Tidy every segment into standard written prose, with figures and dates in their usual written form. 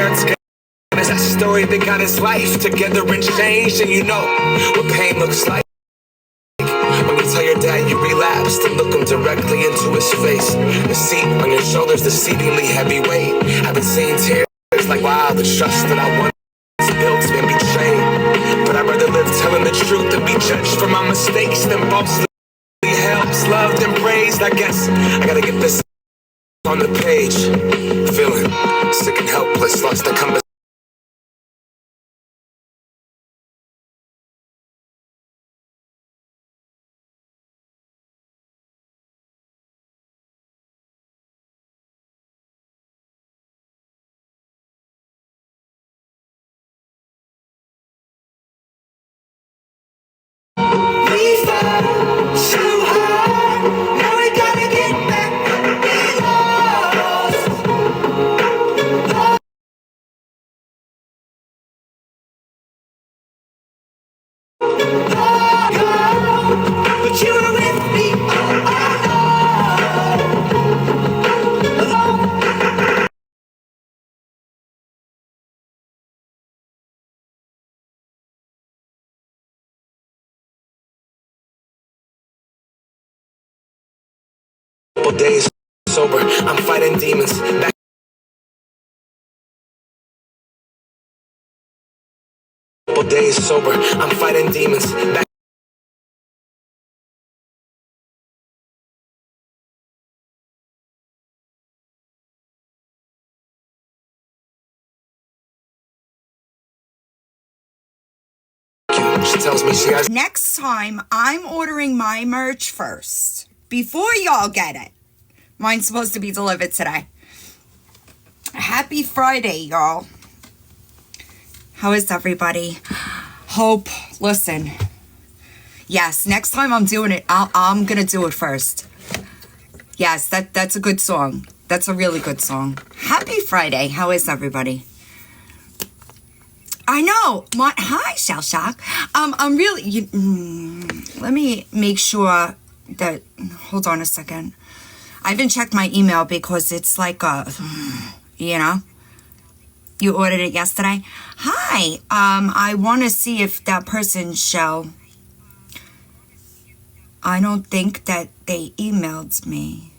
words. Is that story that got his life together and changed? And you know what pain looks like when you tell your dad you relapsed and look him directly into his face. The seat on your shoulders, the exceedingly heavy weight. I've been seeing tears like, wow, the trust that I once built been betrayed. But I'd rather live telling the truth than be judged for my mistakes than falsely helps, loved and praised. I guess I gotta get this on the page. Feeling sick and helpless, lost the compass. Days sober, I'm fighting demons. Days sober, I'm fighting demons. She tells me she has. Next time, I'm ordering my merch first before y'all get it. Mine's supposed to be delivered today. Happy Friday, y'all. How is everybody? Hope, listen. Yes, next time I'm doing it, I'm gonna do it first. Yes, that's a good song. That's a really good song. Happy Friday. How is everybody? I know. Hi, Shell Shock. I'm really. Let me make sure that. Hold on a second. I haven't checked my email because it's like you ordered it yesterday. Hi. I want to see if that person Shell. I don't think that they emailed me.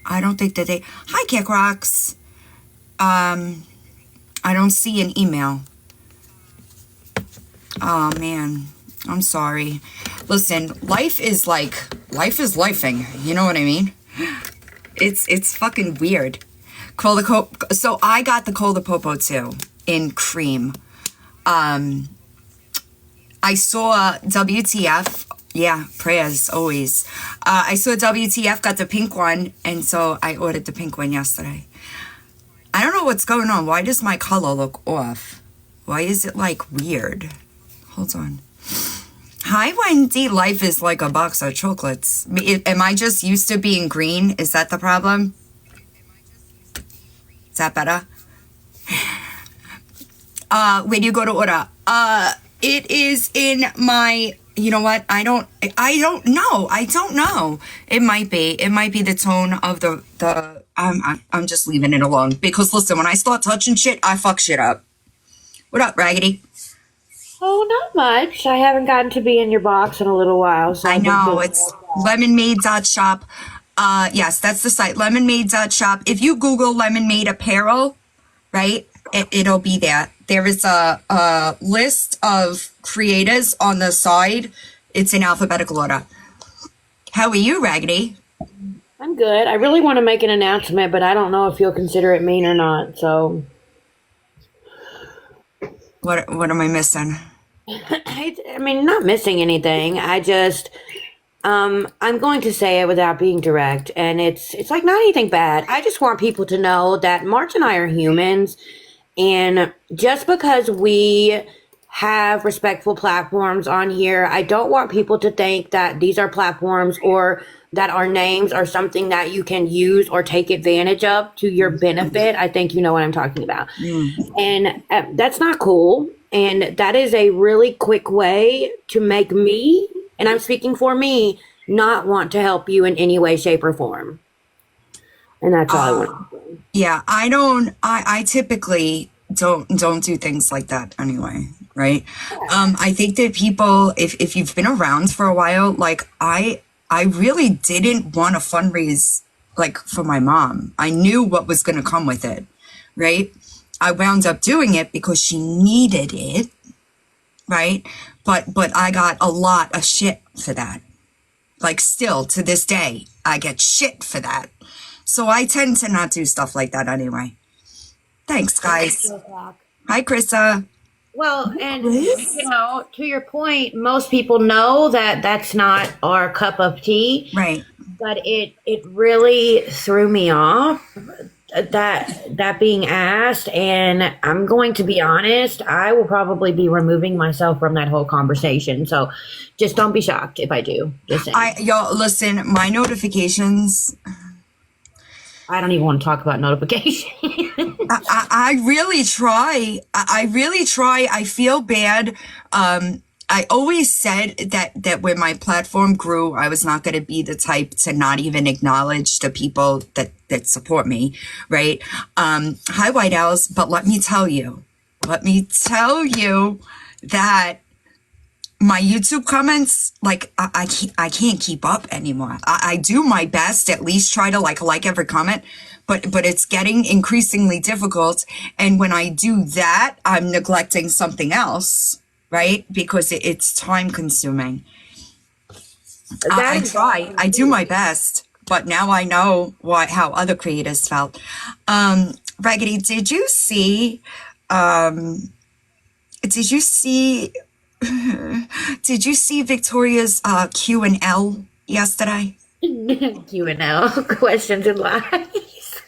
I don't think that they. Hi, Kick Rocks. I don't see an email. Oh man, I'm sorry. Listen, life is lifing. You know what I mean? It's fucking weird. So I got the Cola Popo too in cream. I saw WTF. Yeah, prayers always. I saw WTF got the pink one, and so I ordered the pink one yesterday. I don't know what's going on. Why does my color look off? Why is it like weird? Hold on. Hi, Wendy. Life is like a box of chocolates. Am I just used to being green? Is that the problem? Is that better? When you go to order, it is in my. You know what? I don't know. It might be the tone of the. I'm just leaving it alone because listen, when I start touching shit, I fuck shit up. What up, Raggedy? Oh, not much. I haven't gotten to be in your box in a little while. So I know it's lemonmade.shop. Yes, that's the site, lemonmade.shop. If you Google lemonmade apparel, right, it'll be there. There is a list of creators on the side. It's in alphabetical order. How are you, Raggedy? I'm good. I really want to make an announcement, but I don't know if you'll consider it mean or not. So, what am I missing? I mean, not missing anything. I just, I'm going to say it without being direct, and it's like not anything bad. I just want people to know that March and I are humans, and just because we have respectful platforms on here, I don't want people to think that these are platforms or that our names are something that you can use or take advantage of to your benefit. I think you know what I'm talking about. And that's not cool. And that is a really quick way to make me, and I'm speaking for me, not want to help you in any way, shape, or form. And that's all I want to say. Yeah, I typically don't do things like that anyway, right? I think that people, if you've been around for a while, like I really didn't want to fundraise like for my mom. I knew what was going to come with it, right? I wound up doing it because she needed it, right? But I got a lot of shit for that. Like still to this day, I get shit for that. So I tend to not do stuff like that anyway. Thanks, guys. Hi, Krista. Well, and to your point, most people know that that's not our cup of tea, Right. but it really threw me off that being asked, and I'm going to be honest, I will probably be removing myself from that whole conversation. So just don't be shocked if I do. Just saying. Y'all listen, my notifications. I don't even want to talk about notifications. I really try. I really try. I feel bad. I always said that when my platform grew, I was not going to be the type to not even acknowledge the people that support me, right? Hi, White Owls. But let me tell you that my YouTube comments, like I can't keep up anymore. I do my best, at least try to like every comment, but it's getting increasingly difficult. And when I do that, I'm neglecting something else, right? Because it's time consuming. I try, I do my best, but now I know how other creators felt. Raggedy, did you see did you see Victoria's Q&L yesterday? Q&L, questions and lies.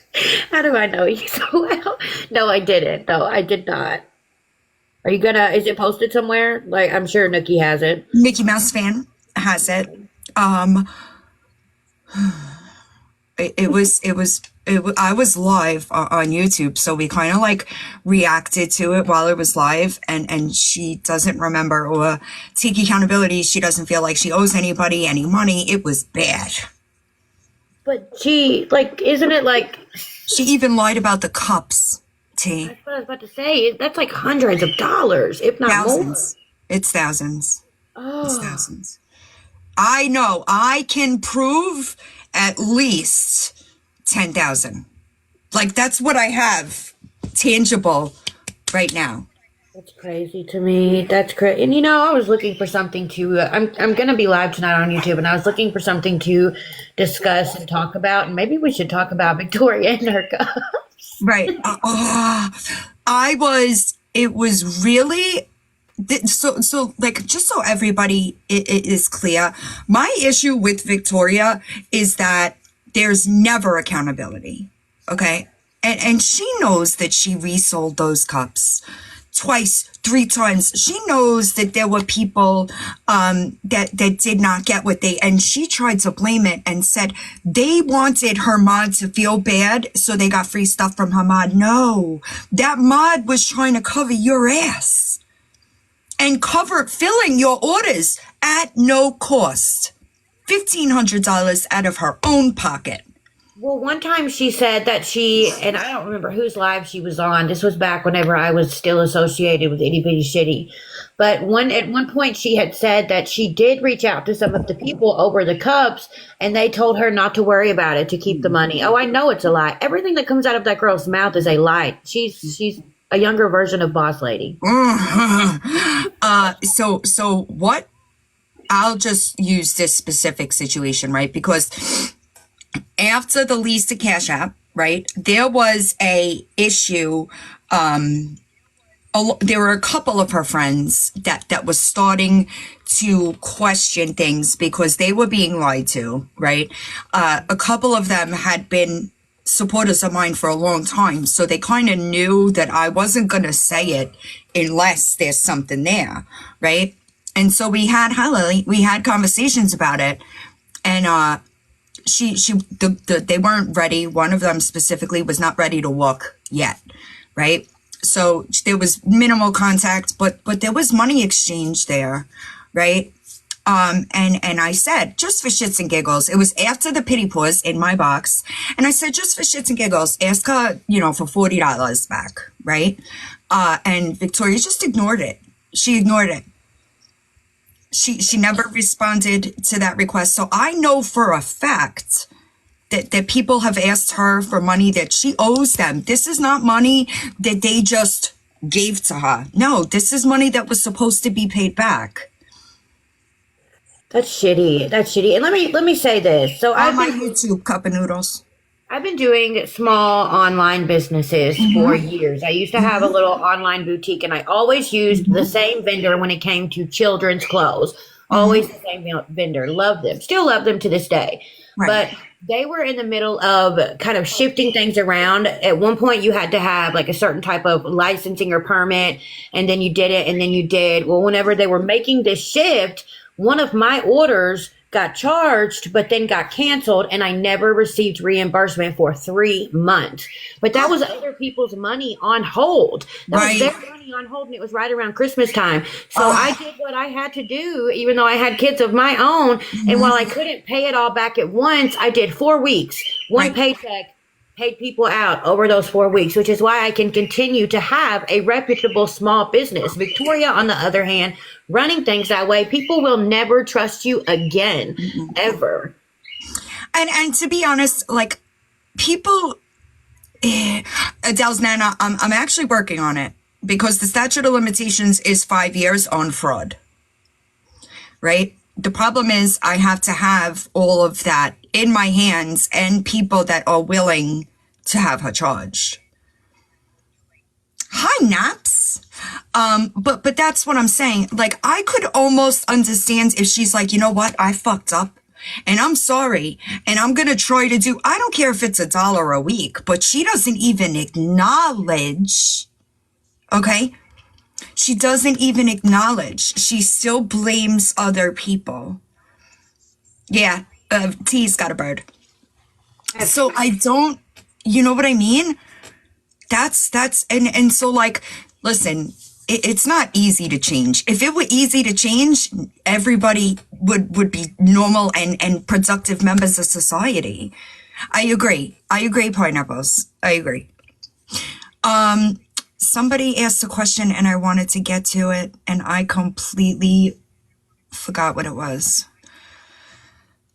How do I know you so well? No, I didn't. No, I did not. Are you is it posted somewhere? Like, I'm sure Nikki has it. Mickey Mouse fan has it. I was live on YouTube, so we kind of like reacted to it while it was live, and she doesn't remember or take accountability. She doesn't feel like she owes anybody any money. It was bad. But isn't it like... She even lied about the cups, T. That's what I was about to say. That's like hundreds of dollars, if not thousands. More. It's thousands. Oh. It's thousands. I know. I can prove at least 10,000. Like that's what I have tangible right now. That's crazy to me. That's crazy. And I was looking for something to. I'm gonna be live tonight on YouTube, and I was looking for something to discuss and talk about. And maybe we should talk about Victoria and her cups. Right. It was really. So like, just so everybody is clear, my issue with Victoria is that there's never accountability. Okay. And she knows that she resold those cups twice, 3 times. She knows that there were people that did not get and she tried to blame it and said they wanted her mod to feel bad, so they got free stuff from her mod. No, that mod was trying to cover your ass and filling your orders at no cost. $1,500 out of her own pocket. Well, one time she said that and I don't remember whose live she was on. This was back whenever I was still associated with Itty Bitty Shitty. But at one point she had said that she did reach out to some of the people over the cups, and they told her not to worry about it, to keep the money. Oh, I know it's a lie. Everything that comes out of that girl's mouth is a lie. She's a younger version of Boss Lady. So what? I'll just use this specific situation, right? Because after the lease to Cash App, right, there was a issue. There were a couple of her friends that was starting to question things because they were being lied to, right? A couple of them had been supporters of mine for a long time, so they kind of knew that I wasn't going to say it unless there's something there, right? And so we had conversations about it, and they weren't ready. One of them specifically was not ready to walk yet, right? So there was minimal contact, but there was money exchange there, right? And I said, just for shits and giggles, it was after the pity pause in my box. And I said, just for shits and giggles, ask her, for $40 back, right? And Victoria just ignored it. She ignored it. She never responded to that request. So I know for a fact that people have asked her for money that she owes them. This is not money that they just gave to her. No, this is money that was supposed to be paid back. That's shitty. That's shitty. And let me say this. So On my YouTube, Cup of Noodles. I've been doing small online businesses for years. I used to have a little online boutique, and I always used the same vendor when it came to children's clothes. Always the same vendor. Love them. Still love them to this day. Right. But they were in the middle of kind of shifting things around. At one point, you had to have like a certain type of licensing or permit, and then you did it, and then you did. Well, whenever they were making this shift, one of my orders got charged, but then got canceled, and I never received reimbursement for 3 months. But that was other people's money on hold. That was their money on hold, and it was right around Christmas time. So I did what I had to do, even though I had kids of my own. And while I couldn't pay it all back at once, I did 4 weeks, one paycheck, paid people out over those 4 weeks, which is why I can continue to have a reputable small business. Victoria, on the other hand, running things that way, people will never trust you again, ever. And to be honest, like people, Adele's Nana, I'm actually working on it because the statute of limitations is 5 years on fraud, right? The problem is I have to have all of that in my hands and people that are willing to have her charged. Hi, Naps. But that's what I'm saying. Like, I could almost understand if she's like, you know what? I fucked up and I'm sorry. And I'm going to try to do, I don't care if it's $1 a week, but she doesn't even acknowledge. Okay. She doesn't even acknowledge. She still blames other people. Yeah. T's got a bird. So I don't, you know what I mean? And so like, listen, it's not easy to change. If it were easy to change, everybody would be normal and productive members of society. I agree, Pineapples. I agree. Somebody asked a question and I wanted to get to it and I completely forgot what it was.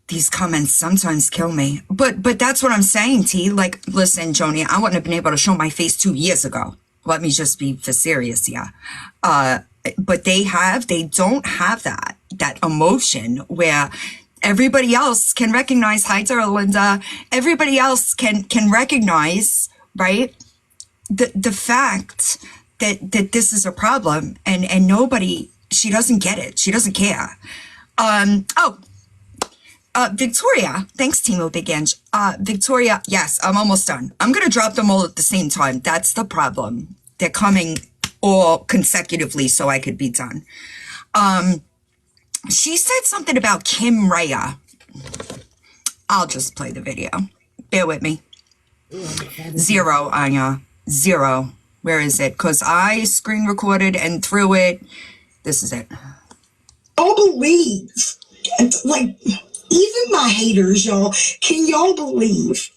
These comments sometimes kill me. But that's what I'm saying, T. Like, listen, Joni, I wouldn't have been able to show my face 2 years ago. Let me just be for serious, yeah. But they don't have that emotion where everybody else can recognize, hi, Dara Linda, everybody else can recognize, right, the fact that this is a problem and nobody, she doesn't get it. She doesn't care. Victoria, thanks, Timo Big Ange. Victoria, yes, I'm almost done. I'm going to drop them all at the same time. That's the problem. They're coming all consecutively so I could be done. She said something about Kim Rhea. I'll just play the video. Bear with me. 0, Anya. 0. Where is it? Because I screen recorded and threw it. This is it. Y'all believe, like, even my haters, y'all, can y'all believe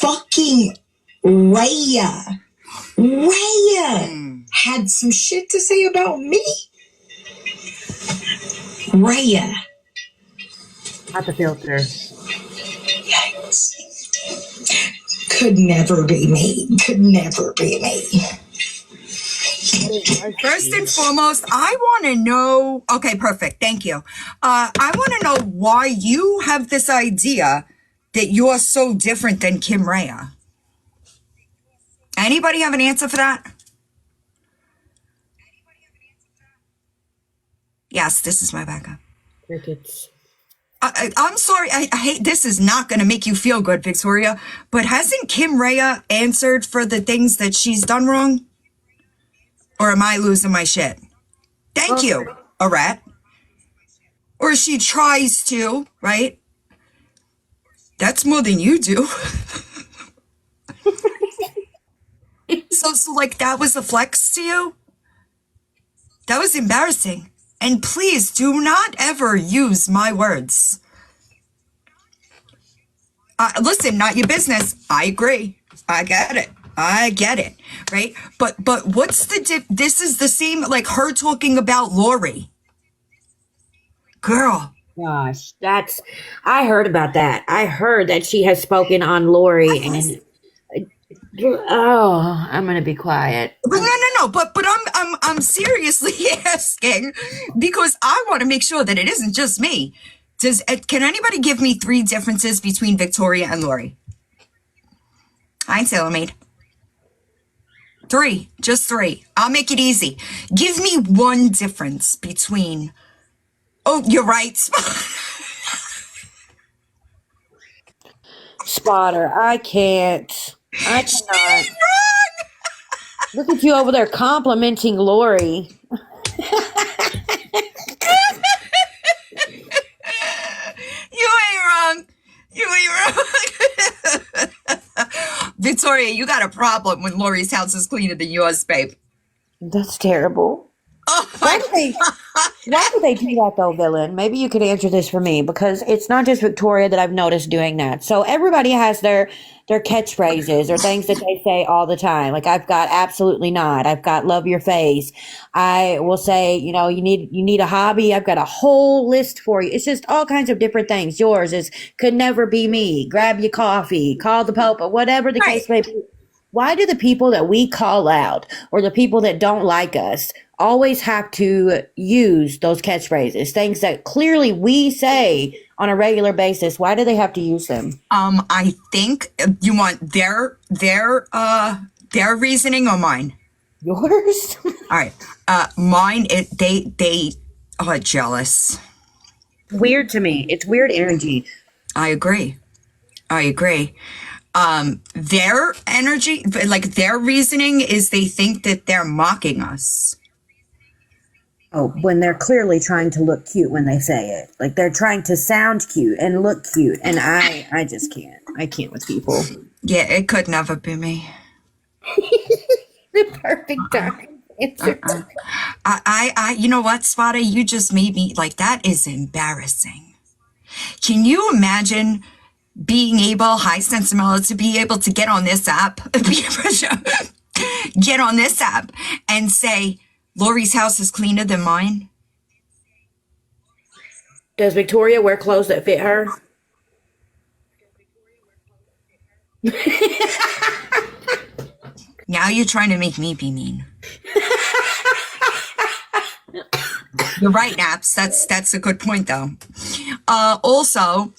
fucking Rhea had some shit to say about me? Rhea. Not the filter. Yikes. Could never be me. Could never be me. First and foremost, I want to know. Okay, perfect. Thank you. I want to know why you have this idea that you're so different than Kim Rhea. Anybody have an answer for that? Yes, this is my backup. Crickets. I'm sorry. I hate. This is not going to make you feel good, Victoria. But hasn't Kim Rhea answered for the things that she's done wrong? Or am I losing my shit? Thank you, a rat. Or she tries to, right? That's more than you do. So like that was a flex to you? That was embarrassing. And please do not ever use my words. Listen, not your business. I agree. I get it. Right? But what's the this is the same like her talking about Lori. Girl. Gosh, I heard about that. I heard that she has spoken on Lori and oh, I'm gonna be quiet. No. But I'm seriously asking because I want to make sure that it isn't just me. Can anybody give me 3 differences between Victoria and Lori? Hi, Taylor Maid. 3, just 3. I'll make it easy. Give me 1 difference between. Oh, you're right. Spotter, I cannot. Look at you over there complimenting Lori. You ain't wrong. Victoria, you got a problem when Lori's house is cleaner than yours, babe. That's terrible. Oh Why my do they do that though, villain? Maybe you could answer this for me because it's not just Victoria that I've noticed doing that. So everybody has their catchphrases or things that they say all the time. Like I've got absolutely not. I've got love your face. I will say, you need a hobby. I've got a whole list for you. It's just all kinds of different things. Yours is could never be me. Grab your coffee. Call the Pope. Whatever the case may be. Why do the people that we call out or the people that don't like us always have to use those catchphrases, things that clearly we say on a regular basis? Why do they have to use them? I think you want their reasoning or mine? Yours? All right. Mine, they are jealous. Weird to me. It's weird energy. I agree. Their energy, like their reasoning is they think that they're mocking us. Oh, when they're clearly trying to look cute when they say it. Like they're trying to sound cute and look cute. And I just can't. I can't with people. Yeah, it could never be me. The perfect time. You know what, Spotter? You just made me, like, that is embarrassing. Can you imagine being able, hi, Sensimilla, to be able to get on this app, and say, Lori's house is cleaner than mine? Does Victoria wear clothes that fit her? Now you're trying to make me be mean. You're right, Naps. That's a good point, though. Also,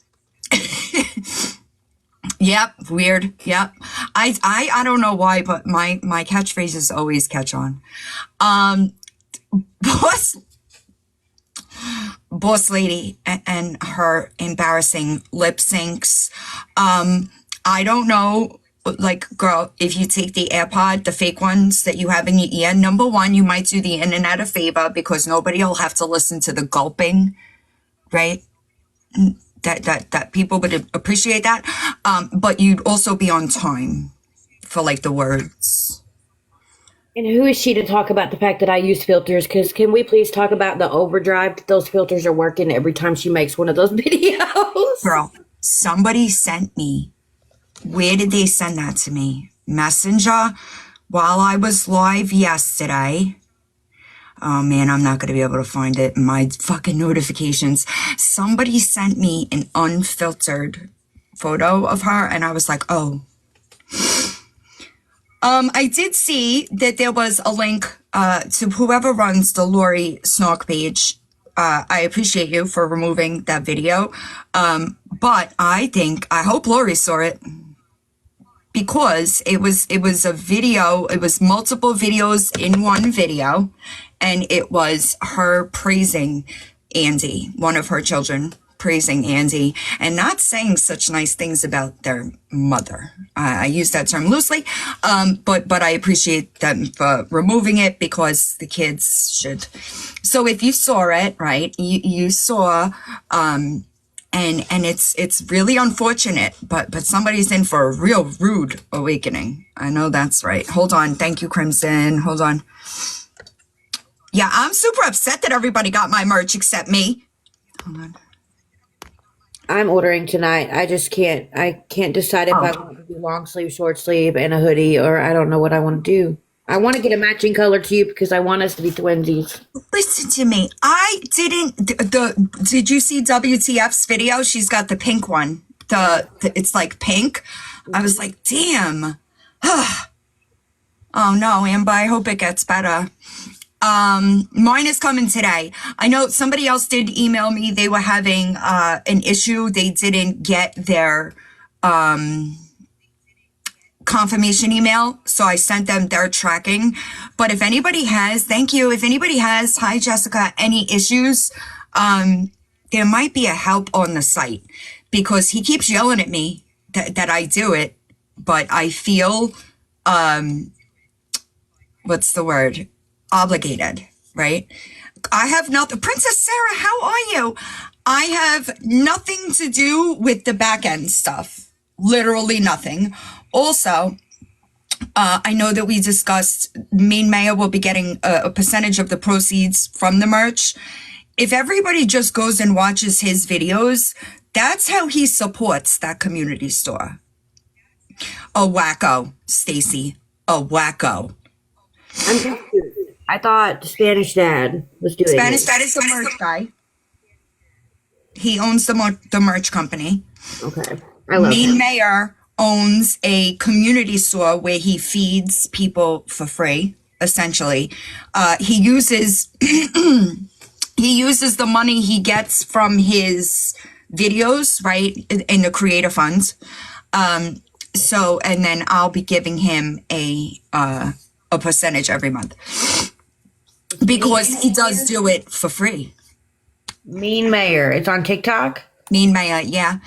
yep, weird. Yep. I don't know why, but my catchphrases always catch on. Boss lady and her embarrassing lip syncs. I don't know. Like, girl, if you take the AirPod, the fake ones that you have in your ear, number 1, you might do the internet a favor because nobody will have to listen to the gulping, right? That people would appreciate that. But you'd also be on time for like the words. And who is she to talk about the fact that I use filters? Because can we please talk about the overdrive that those filters are working every time she makes one of those videos? Girl, somebody sent me. Where did they send that to me? Messenger while I was live yesterday. Oh man, I'm not going to be able to find it in my fucking notifications. Somebody sent me an unfiltered photo of her and I was like, oh. I did see that there was a link to whoever runs the Lori Snark page. I appreciate you for removing that video. But I hope Lori saw it. Because it was a video, it was multiple videos in one video, and it was her praising Andy, one of her children praising Andy, and not saying such nice things about their mother. I use that term loosely, but I appreciate them for removing it because the kids should. So if you saw it, right, you saw, and it's really unfortunate, but somebody's in for a real rude awakening. I know that's right. Hold on. Thank you, Crimson. Hold on. Yeah, I'm super upset that everybody got my merch except me. Hold on. I'm ordering tonight. I just can't. I can't decide if I want to do long sleeve, short sleeve, and a hoodie, or I don't know what I want to do. I want to get a matching color to you because I want us to be twinsies. Listen to me. I didn't. Did you see WTF's video? She's got the pink one. It's like pink. I was like, damn. Oh no, Amber. I hope it gets better. Mine is coming today. I know somebody else did email me. They were having an issue. They didn't get their confirmation email, so I sent them their tracking. But if anybody has, thank you. If anybody has, hi Jessica, any issues, there might be a help on the site, because he keeps yelling at me that I do it, but I feel what's the word? Obligated, right? I have nothing. Princess Sarah, how are you? I have nothing to do with the back end stuff. Literally nothing. Also, I know that we discussed Main Mayor will be getting a percentage of the proceeds from the merch. If everybody just goes and watches his videos, that's how he supports that community store. A wacko, Stacy. A wacko. I'm confused. I thought Spanish Dad was doing Spanish it. Dad is the merch guy. He owns the merch company. Okay. I love Mean him. Mayor owns a community store where he feeds people for free, essentially. He uses the money he gets from his videos, right, in the creator funds. So, and then I'll be giving him a percentage every month, because he does do it for free. Mean Mayor. It's on TikTok. Mean Mayor, yeah.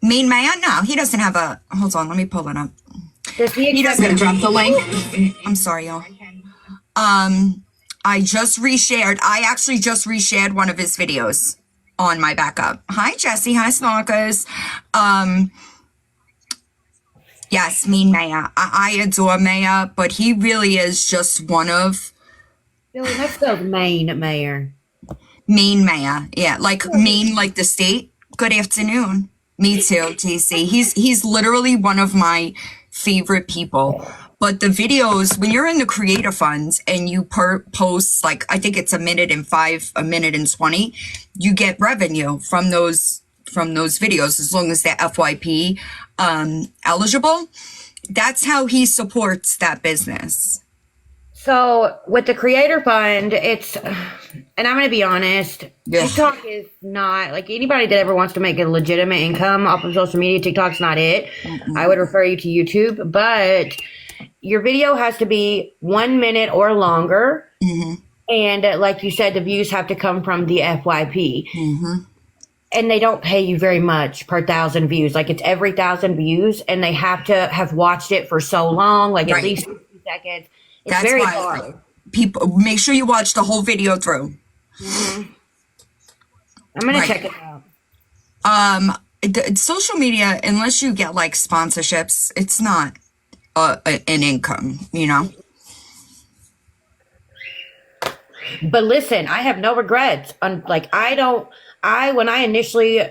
Mean Mayor? No, he doesn't have a. Hold on, let me pull it up. Does He doesn't drop the link. I'm sorry, y'all. I just reshared. I actually just reshared one of his videos on my backup. Hi, Jesse. Hi, Snorkers. Yes, Mean Mayor. I adore Mayor, but he really is just one of Billy, let's go Maine Mayor. Mean Mayor. Yeah, like Maine, like the state. Good afternoon. Me too, JC. He's literally one of my favorite people. But the videos, when you're in the creator funds and you post, like, I think it's a minute and 20, you get revenue from those videos, as long as they're FYP eligible. That's how he supports that business. So with the creator fund, it's, and I'm going to be honest, Yeah. TikTok is not, like, anybody that ever wants to make a legitimate income off of social media, TikTok's not it. I would refer you to YouTube, but your video has to be 1 minute or longer. And like you said, the views have to come from the FYP. And they don't pay you very much per 1,000 views. Like, it's every 1,000 views, and they have to have watched it for so long, like at least 60 seconds. It's That's very why hard. people make sure you watch the whole video through. I'm gonna check it out. Social media, unless you get like sponsorships, it's not an income, you know. But listen, I have no regrets. Like, when I initially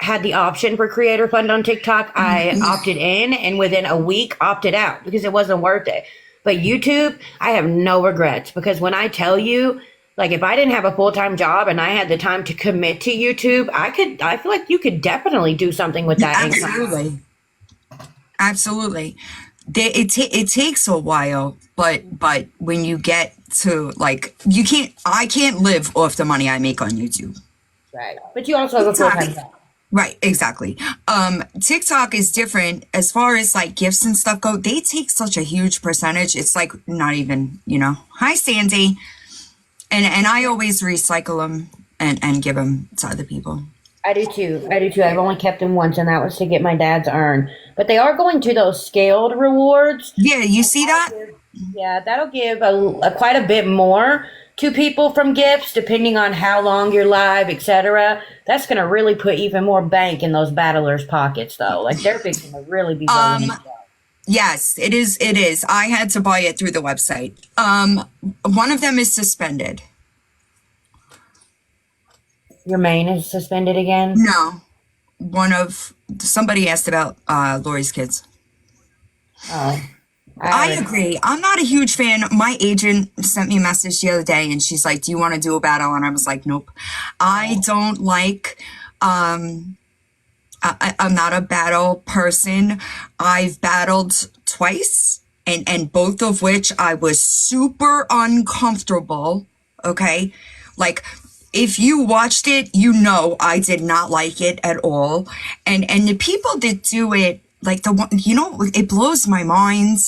had the option for Creator Fund on TikTok, I opted in, and within a week opted out because it wasn't worth it. But YouTube, I have no regrets, because when I tell you, like, if I didn't have a full-time job and I had the time to commit to YouTube, I feel like you could definitely do something with that income. Absolutely. It takes a while, but when you get to, like, I can't live off the money I make on YouTube. Right. But you also have a full-time job. Right, exactly. TikTok is different as far as like gifts and stuff go. They take such a huge percentage. It's like not even, you know. Hi, Sandy. And I always recycle them and give them to other people. I do too. I've only kept them once, and that was to get my dad's urn. But they are going to those scaled rewards. Yeah, you see that? Yeah, that'll give quite a bit more to people from gifts, depending on how long you're live, etc. That's going to really put even more bank in those battlers' pockets, though. Like, they're going to really be going into that. Yes, it is. I had to buy it through the website. One of them is suspended. Your main is suspended again? No, somebody asked about Lori's kids. Oh, I heard. agree. I'm not a huge fan. My agent sent me a message the other day and she's like, do you want to do a battle? And I was like, nope. I don't like, I'm not a battle person. I've battled twice and both of which I was super uncomfortable. Okay. Like, if you watched it, you know I did not like it at all. And the people that do it, like the one, it blows my mind,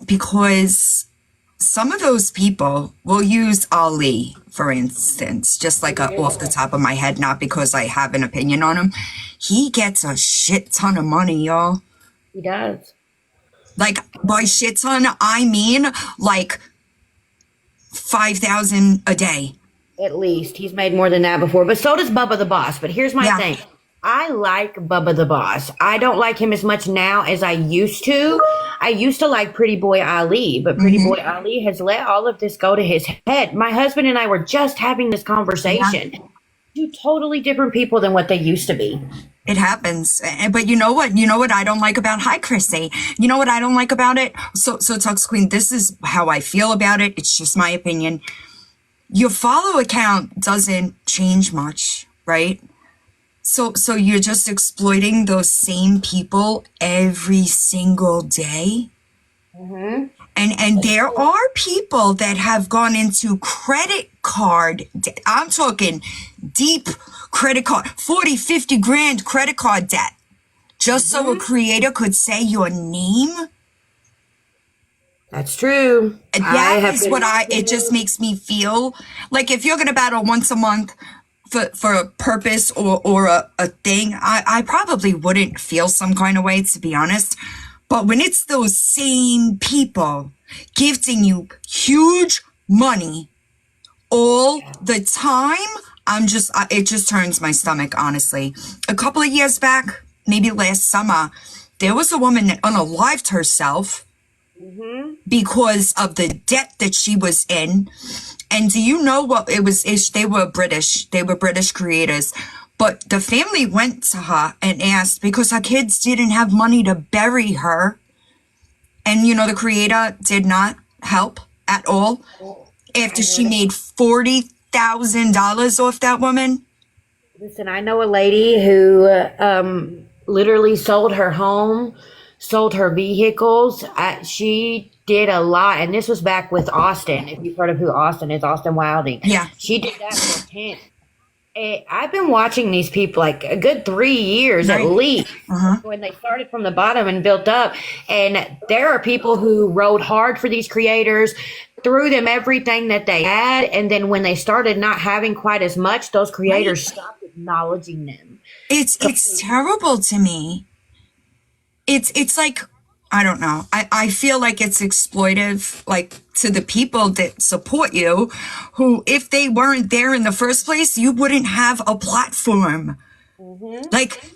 because some of those people will use Ali, for instance, just like off the top of my head, not because I have an opinion on him. He gets a shit ton of money, y'all. He does. Like, by shit ton, I mean like 5,000 a day. At least. He's made more than that before. But so does Bubba the Boss. But here's my thing. I like Bubba the Boss. I don't like him as much now as I used to. I used to like Pretty Boy Ali, but Pretty Boy Ali has let all of this go to his head. My husband and I were just having this conversation. Two totally different people than what they used to be. It happens. But you know what? You know what I don't like about, hi, Chrissy. You know what I don't like about it? So Tux Queen, this is how I feel about it. It's just my opinion. Your follow account doesn't change much, right? So you're just exploiting those same people every single day. And there are people that have gone into credit card. I'm talking deep credit card, 40, 50 grand credit card debt, just so a creator could say your name. That's true. It just makes me feel like if you're going to battle once a month for a purpose or a thing, I probably wouldn't feel some kind of way, to be honest. But when it's those same people gifting you huge money all the time, it just turns my stomach, honestly. A couple of years back, maybe last summer, there was a woman that unalived herself because of the debt that she was in. And do you know what it was? They were British. They were British creators. But the family went to her and asked because her kids didn't have money to bury her. And, the creator did not help at all after she made $40,000 off that woman. Listen, I know a lady who literally sold her home, sold her vehicles. She did a lot. And this was back with Austin. If you've heard of who Austin is, Austin Wilding. Yeah. She did that for 10. I've been watching these people like a good 3 years at least when they started from the bottom and built up. And there are people who rode hard for these creators, threw them everything that they had. And then when they started not having quite as much, those creators stopped acknowledging them. It's terrible to me. It's like, I don't know. I feel like it's exploitive, like to the people that support you, who, if they weren't there in the first place, you wouldn't have a platform. Like,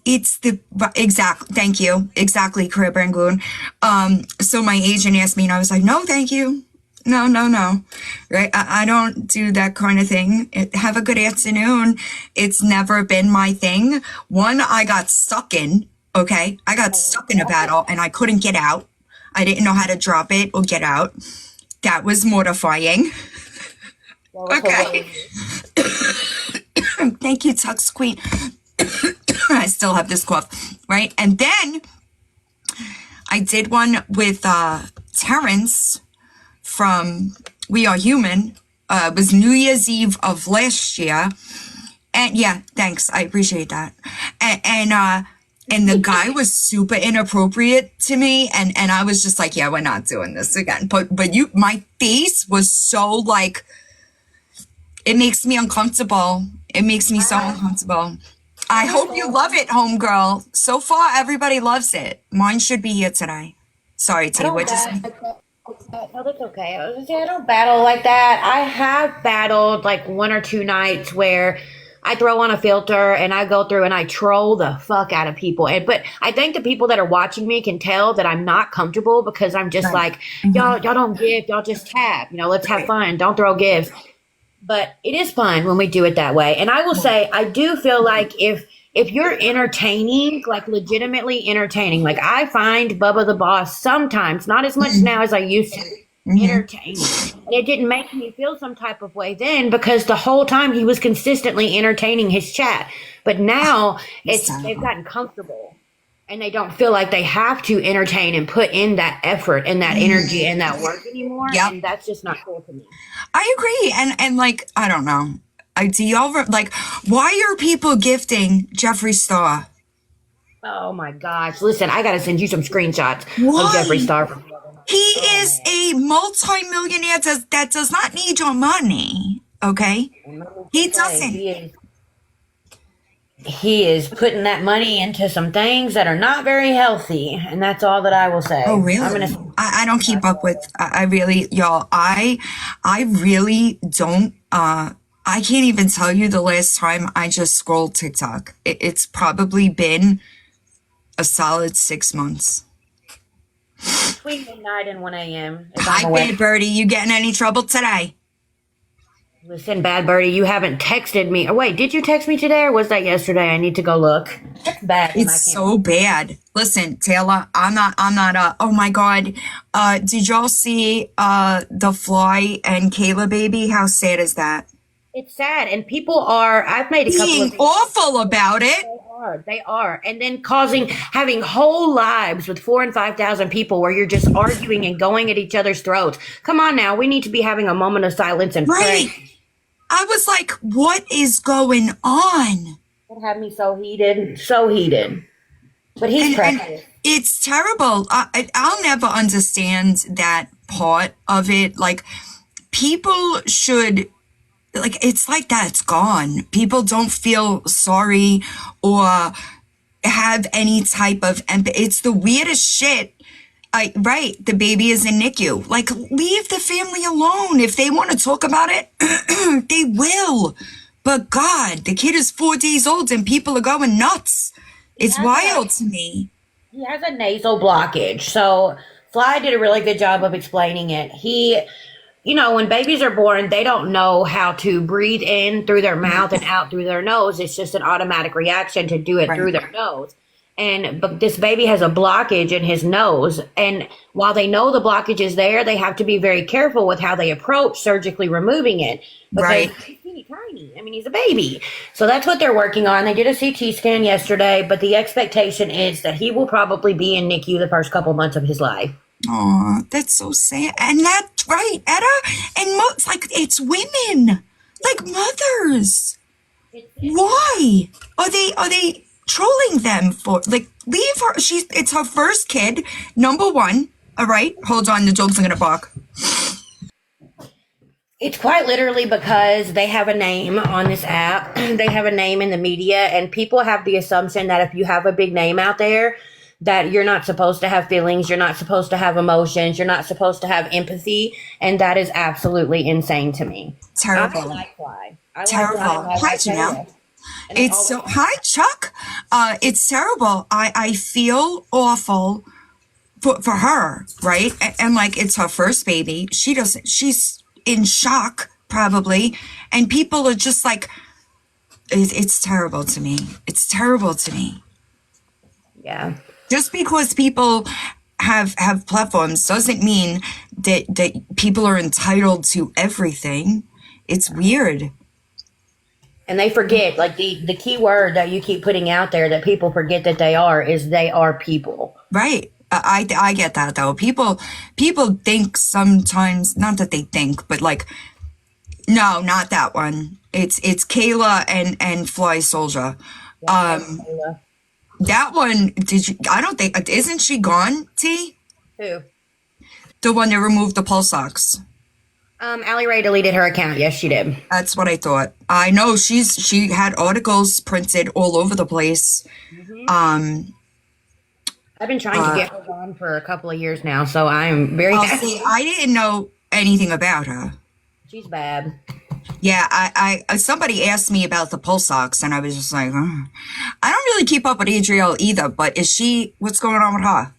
it's thank you. Exactly, Crib Rangoon. So my agent asked me and I was like, no, thank you. No. Right. I don't do that kind of thing. Have a good afternoon. It's never been my thing. One, I got stuck in. Okay, I got stuck in a battle and I couldn't get out. I didn't know how to drop it or get out. That was mortifying. Okay. Thank you, Tux Queen. I still have this cough, right? And then I did one with Terrence from We Are Human. It was New Year's Eve of last year. And yeah, thanks. I appreciate that. And the guy was super inappropriate to me. And I was just like, yeah, we're not doing this again. But my face was so like, it makes me uncomfortable. It makes me so uncomfortable. I hope you love it, homegirl. So far, everybody loves it. Mine should be here today. Sorry, T. No, that's okay. I don't battle like that. I have battled like 1 or 2 nights where I throw on a filter and I go through and I troll the fuck out of people. But I think the people that are watching me can tell that I'm not comfortable because I'm just like, y'all don't give, y'all just tap. Let's have fun. Don't throw gifts. but it is fun when we do it that way. And I will say, I do feel like if you're entertaining, like legitimately entertaining, like I find Bubba the Boss sometimes, not as much now as I used to, entertaining. And it didn't make me feel some type of way then because the whole time he was consistently entertaining his chat. But now they've gotten comfortable and they don't feel like they have to entertain and put in that effort and that energy and that work anymore. Yep. And that's just not cool to me. I agree. And like, I don't know. Do y'all, like, why are people gifting Jeffree Star? Oh my gosh. Listen, I got to send you some screenshots Why? of Jeffree Star. He is a multi-millionaire that does not need your money. Okay? He doesn't. He is putting that money into some things that are not very healthy, and that's all that I will say. Oh, really? I don't keep up with, I really, y'all, I really don't, I can't even tell you the last time I just scrolled TikTok. It's probably been a solid 6 months. Between midnight and 1 a.m. Hi, Bad Birdie. You getting any trouble today? Listen, Bad Birdie, you haven't texted me. Oh, wait, did you text me today or was that yesterday? I need to go look. That's bad. It's so bad. Listen, Taylor, I'm not, oh my God. Did y'all see, The Fly and Kayla baby? How sad is that? It's sad. And people are, I've made a couple being of awful about it. They are. And then having whole lives with 4,000 and 5,000 people where you're just arguing and going at each other's throats. Come on now. We need to be having a moment of silence and pray. I was like, what is going on? It had me so heated. So heated. But he's precious. It's terrible. I'll never understand that part of it. Like, people should... Like, it's like that's gone. People don't feel sorry or have any type of empathy. It's the weirdest shit. Right, the baby is in NICU. Like, leave the family alone. If they want to talk about it, they will. But God, the kid is 4 days old and people are going nuts. It's wild to me. He has a nasal blockage. So Fly did a really good job of explaining it. You know, when babies are born, they don't know how to breathe in through their mouth and out through their nose. It's just an automatic reaction to do it through their nose. But this baby has a blockage in his nose. And while they know the blockage is there, they have to be very careful with how they approach surgically removing it. Because he's teeny tiny. I mean, he's a baby. So that's what they're working on. They did a CT scan yesterday, but the expectation is that he will probably be in NICU the first couple months of his life. Oh, that's so sad. And that's right, Etta. And like, it's women, like mothers. Why are they trolling them for? Like, leave her. It's her first kid, number one. All right, hold on. The dog's gonna bark. It's quite literally because they have a name on this app. They have a name in the media, and people have the assumption that if you have a big name out there, that you're not supposed to have feelings, you're not supposed to have emotions, you're not supposed to have empathy, and that is absolutely insane to me. Terrible. I like Fly. Terrible. Hi, Janelle. It's so, hi, Chuck. It's terrible. I feel awful for her, right? And like, it's her first baby. She's in shock, probably. And people are just like, it's terrible to me. It's terrible to me. Yeah. Just because people have platforms doesn't mean that people are entitled to everything. It's weird. And they forget, like the key word that you keep putting out there that people forget that they are people. Right. I get that though. People think sometimes, not that they think, but like, no, not that one. It's Kayla and Fly Soldier. That one, isn't she gone, T? Who? The one that removed the pulse ox. Allie Ray deleted her account. Yes, she did. That's what I thought. I know she had articles printed all over the place. Mm-hmm. I've been trying to get her on for a couple of years now, so I'm very happy. See, I didn't know anything about her. She's bad. Yeah, I somebody asked me about the pulse ox, and I was just like, I don't really keep up with Adrielle either, but what's going on with her?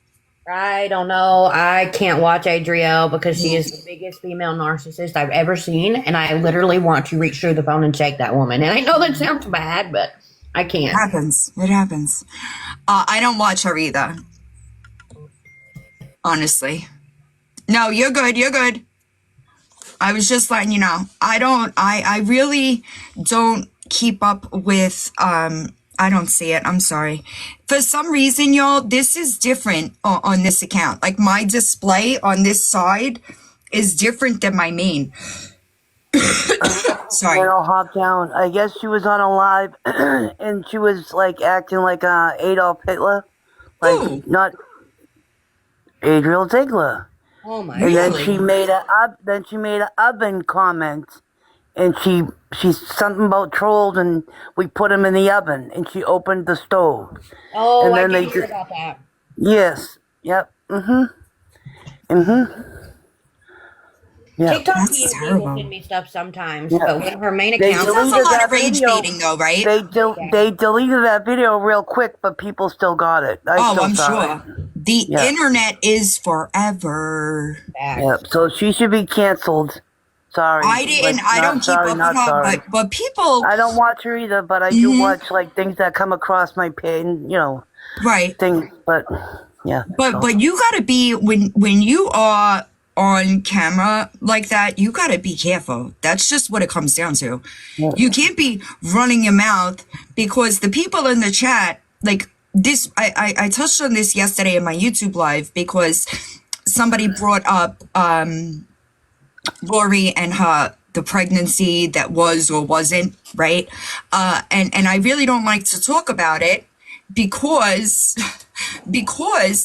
I don't know. I can't watch Adrielle because she is the biggest female narcissist I've ever seen, and I literally want to reach through the phone and shake that woman. And I know that sounds bad, but I can't. Happens. It happens. I don't watch her either. Honestly. No, you're good. You're good. I was just letting you know. I really don't keep up with, I don't see it. I'm sorry. For some reason, y'all, this is different on this account. Like my display on this side is different than my main. Sorry. Little hop down. I guess she was on a live and she was like acting like Adolf Hitler. Like Ooh. not Adriel Ziegler. Oh my And god. then she made a oven comment, and she's something about trolls, and we put them in the oven, and she opened the stove. Oh, And I then did they hear just about that. yes, yep, yeah. TikTok That's TNT will terrible. send me stuff sometimes, Yeah. but when her main They account, That's a deleted lot that of rage video. baiting, though, right? They deleted that video real quick, but people still got it. I'm Saw it. sure. The Yeah. internet is forever. Yep. So she should be canceled. Sorry. I don't keep up with her, but people, I don't watch her either, but I do watch like things that come across my page, right. things. But yeah. But you gotta be, when you are on camera like that, you gotta be careful. That's just what it comes down to. You can't be running your mouth, because the people in the chat, like this, I touched on this yesterday in my YouTube live, because somebody brought up Lori and the pregnancy that was or wasn't, right? And I really don't like to talk about it, because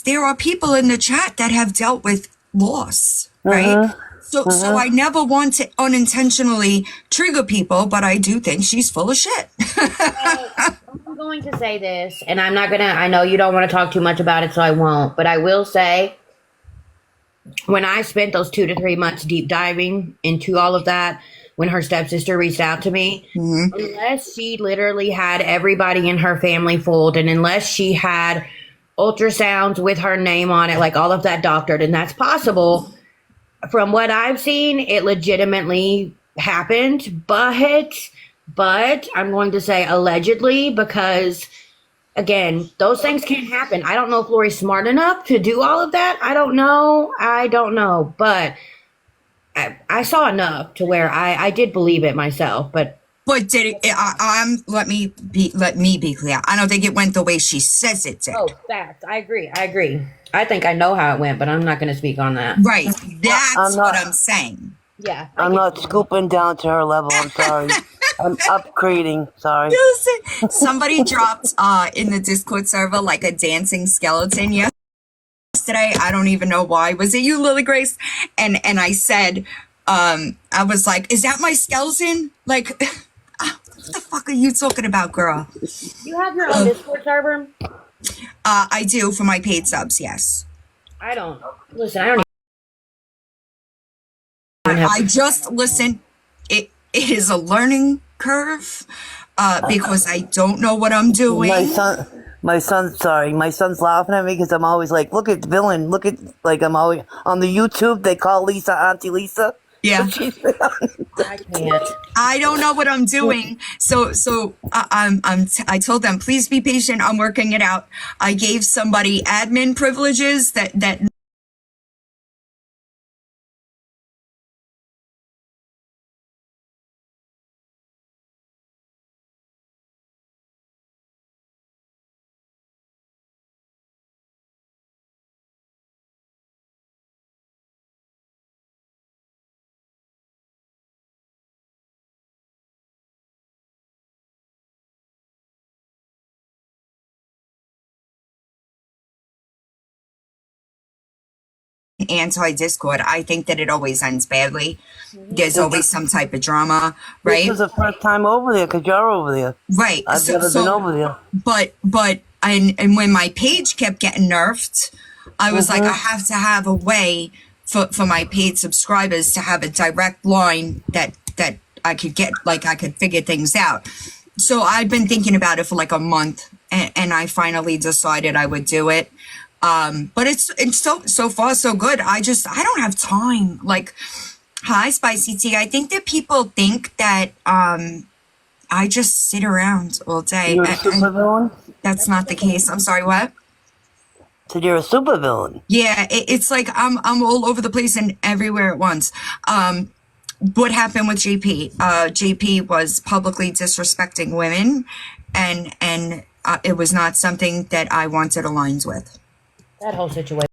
there are people in the chat that have dealt with loss, right? So I never want to unintentionally trigger people, but I do think she's full of shit. I'm going to say this, and I know you don't want to talk too much about it, so I won't, but I will say, when I spent those 2 to 3 months deep diving into all of that, when her stepsister reached out to me, unless she literally had everybody in her family fooled, and unless she had ultrasounds with her name on it, like all of that doctored, and that's possible. From what I've seen, it legitimately happened, but I'm going to say allegedly, because again, those things can't happen. I don't know if Lori's smart enough to do all of that. I don't know, but I saw enough to where I did believe it myself, but did it? Let me be clear. I don't think it went the way she says it did. oh, facts. I agree. I think I know how it went, but I'm not going to speak on that. Right. That's I'm not- what I'm saying. Yeah, I'm not scooping down to her level. I'm sorry. I'm upgrading. Sorry. Somebody dropped in the Discord server like a dancing skeleton yesterday. I don't even know why. Was it you, Lily Grace? And I said, I was like, is that my skeleton? Like, what the fuck are you talking about, girl? You have your own Discord server? I do, for my paid subs, yes. I don't even I just listen. It is a learning curve, because I don't know what I'm doing. My son's laughing at me because I'm always like, look at villain, like I'm always on the YouTube. They call Lisa Auntie Lisa. Yeah. I can't. I don't know what I'm doing. So I told them, please be patient. I'm working it out. I gave somebody admin privileges that anti-Discord. I think that it always ends badly. There's always some type of drama, right? This was the first time over there because you're over there. Right. I've never been over there. But and when my page kept getting nerfed, I was like, I have to have a way for my paid subscribers to have a direct line that I could get, like I could figure things out. So I've been thinking about it for like a month, and I finally decided I would do it. But it's so far so good. I don't have time. Like, hi, Spicy Tea. I think that people think that I just sit around all day. You're a And supervillain? that's not the case. I'm sorry, what? So you're a supervillain. Yeah, it's like I'm all over the place and everywhere at once. What happened with JP? JP was publicly disrespecting women, and it was not something that I wanted aligned with. That whole situation.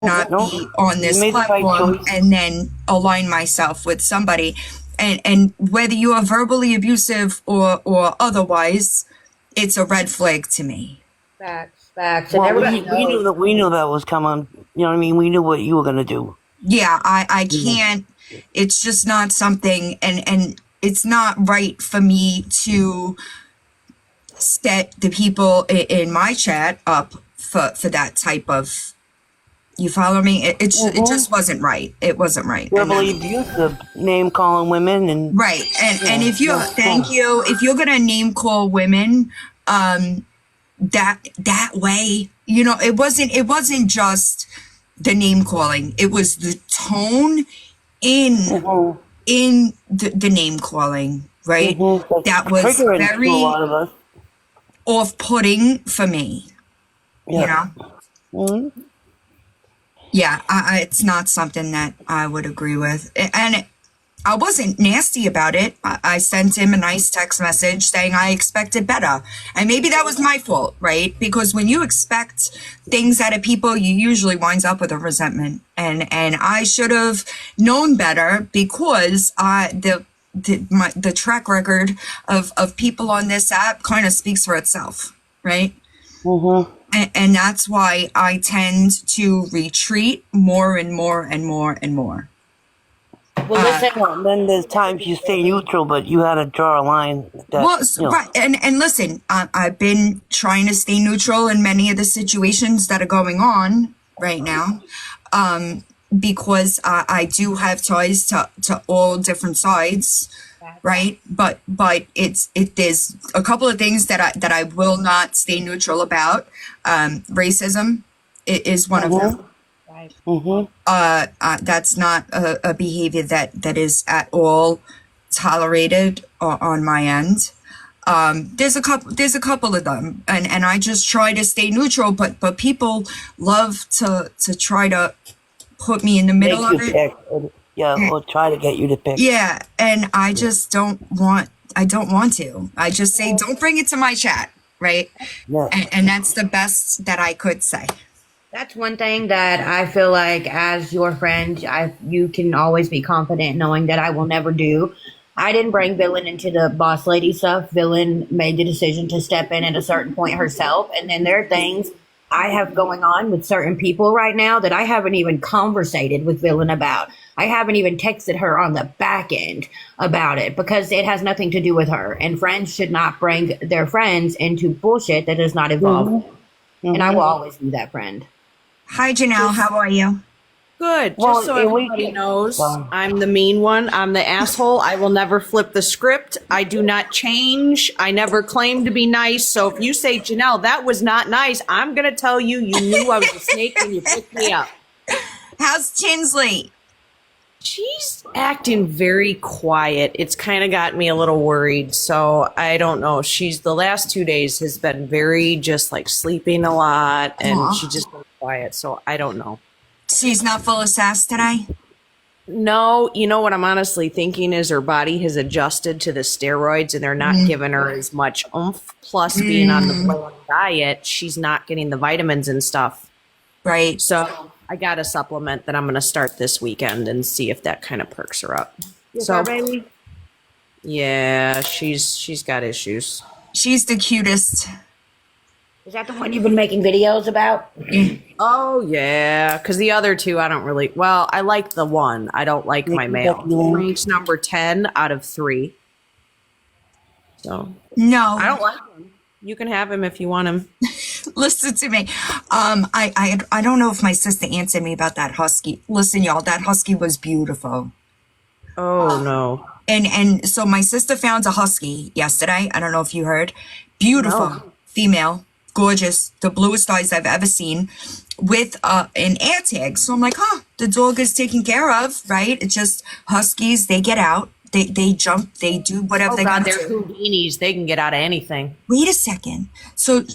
Not No, be on you this made the right platform choice. and then align myself with somebody. And whether you are verbally abusive or otherwise, it's a red flag to me. Facts, facts, and Well, everybody knows. we knew that was coming. You know what I mean? We knew what you were gonna do. Yeah, I can't, it's just not something, and it's not right for me to set the people in my chat up for that type of, you follow me? It just wasn't right. It wasn't right. And Verbally abusive, name calling women, and right. And if you, yeah, thank you, if you're gonna name call women, that way, it wasn't just the name calling. It was the tone in the name calling, right? That was triggering to a very lot of us. off-putting for me. Yeah. You know? Yeah, it's not something that I would agree with. And I wasn't nasty about it. I sent him a nice text message saying I expected better. And maybe that was my fault, right? Because when you expect things out of people, you usually winds up with a resentment. And I should have known better, because the track record of people on this app kind of speaks for itself, right? And that's why I tend to retreat more and more and more and more. Well, listen, Well, then there's times you stay neutral, but you had to draw a line that, Well, you know. right, and listen, I've been trying to stay neutral in many of the situations that are going on right now, because I do have ties to all different sides, right? But there's a couple of things that I will not stay neutral about. Racism is one of them. That's not a behavior that is at all tolerated on my end. There's a couple of them, and I just try to stay neutral, but people love to try to put me in the middle Make of you it. pick, or try to get you to pick. Yeah, and I just don't want to. I just say, don't bring it to my chat, right? Yeah. And that's the best that I could say. that's one thing that I feel like, as your friend, you can always be confident knowing that I will never do. I didn't bring Villain into the boss lady stuff. Villain made the decision to step in at a certain point herself. And then there are things I have going on with certain people right now that I haven't even conversated with Villain about. I haven't even texted her on the back end about it, because it has nothing to do with her. And friends should not bring their friends into bullshit that does not involve them. And I will always be that friend. Hi, Janelle. How are you? Good. Well, Just so and we everybody can- knows, Well- I'm the mean one. I'm the asshole. I will never flip the script. I do not change. I never claim to be nice. So if you say, Janelle, that was not nice, I'm going to tell you, you knew I was a snake when you picked me up. How's Tinsley? She's acting very quiet. It's kind of got me a little worried. So I don't know. The last 2 days has been very just like sleeping a lot, and Aw. she just been quiet. So I don't know. She's not full of sass today? No, you know what I'm honestly thinking is her body has adjusted to the steroids and they're not giving her as much oomph. Plus, being on the bland diet, she's not getting the vitamins and stuff. Right. So I got a supplement that I'm going to start this weekend and see if that kind of perks her up. So, baby. Yeah, she's got issues. She's the cutest. Is that the one you've been making videos about? Oh yeah, because the other two I don't really. Well, I like the one. I don't like my male. Ranks number 10 out of 3. So No. I don't like him. You can have him if you want him. Listen to me. I don't know if my sister answered me about that husky. Listen, y'all, that husky was beautiful. Oh no. And so my sister found a husky yesterday. I don't know if you heard. Beautiful No. female, gorgeous, the bluest eyes I've ever seen, with an air tag. So I'm like, the dog is taken care of, right? It's just huskies. They get out. They jump. They do whatever Oh they God, got they're to. Houdinis. They can get out of anything. Wait a second. So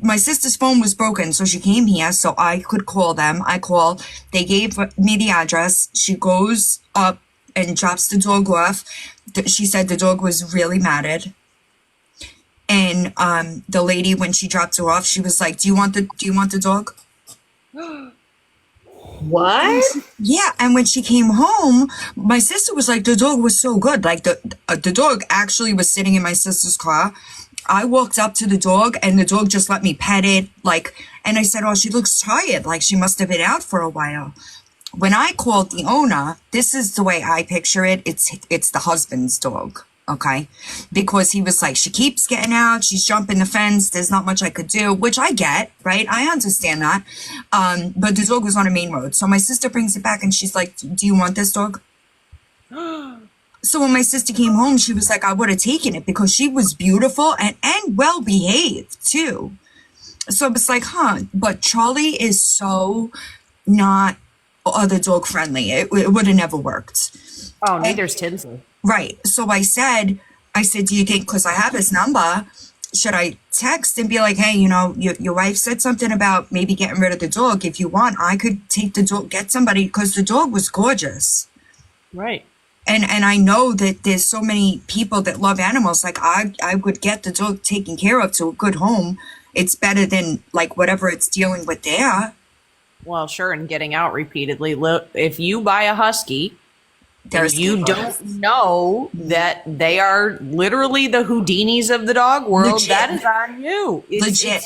my sister's phone was broken, so she came here so I could call them. I call. They gave me the address. She goes up and drops the dog off. She said the dog was really mad. And the lady, when she dropped her off, she was like, "Do you want the dog?" What? Yeah, and when she came home, my sister was like, the dog was so good. Like the dog actually was sitting in my sister's car. I walked up to the dog and the dog just let me pet it. And I said, "Oh, she looks tired. Like she must have been out for a while." When I called the owner, this is the way I picture it. It's the husband's dog. Okay. Because he was like, she keeps getting out. She's jumping the fence. There's not much I could do, which I get, right? I understand that. But the dog was on a main road. So my sister brings it back and she's like, "Do you want this dog?" So when my sister came home, she was like, "I would have taken it," because she was beautiful and well behaved too. So it's like, but Charlie is so not other dog friendly. It would have never worked. Oh, neither's Tinsley. Right. So I said, "Do you think, because I have his number, should I text and be like, hey, your wife said something about maybe getting rid of the dog. If you want, I could take the dog, get somebody," because the dog was gorgeous. Right. And I know that there's so many people that love animals. Like I would get the dog taken care of to a good home. It's better than like whatever it's dealing with there. Well, sure, and getting out repeatedly. Look, if you buy a husky, you don't know that they are literally the Houdinis of the dog world. Legit. That is on you. Legit.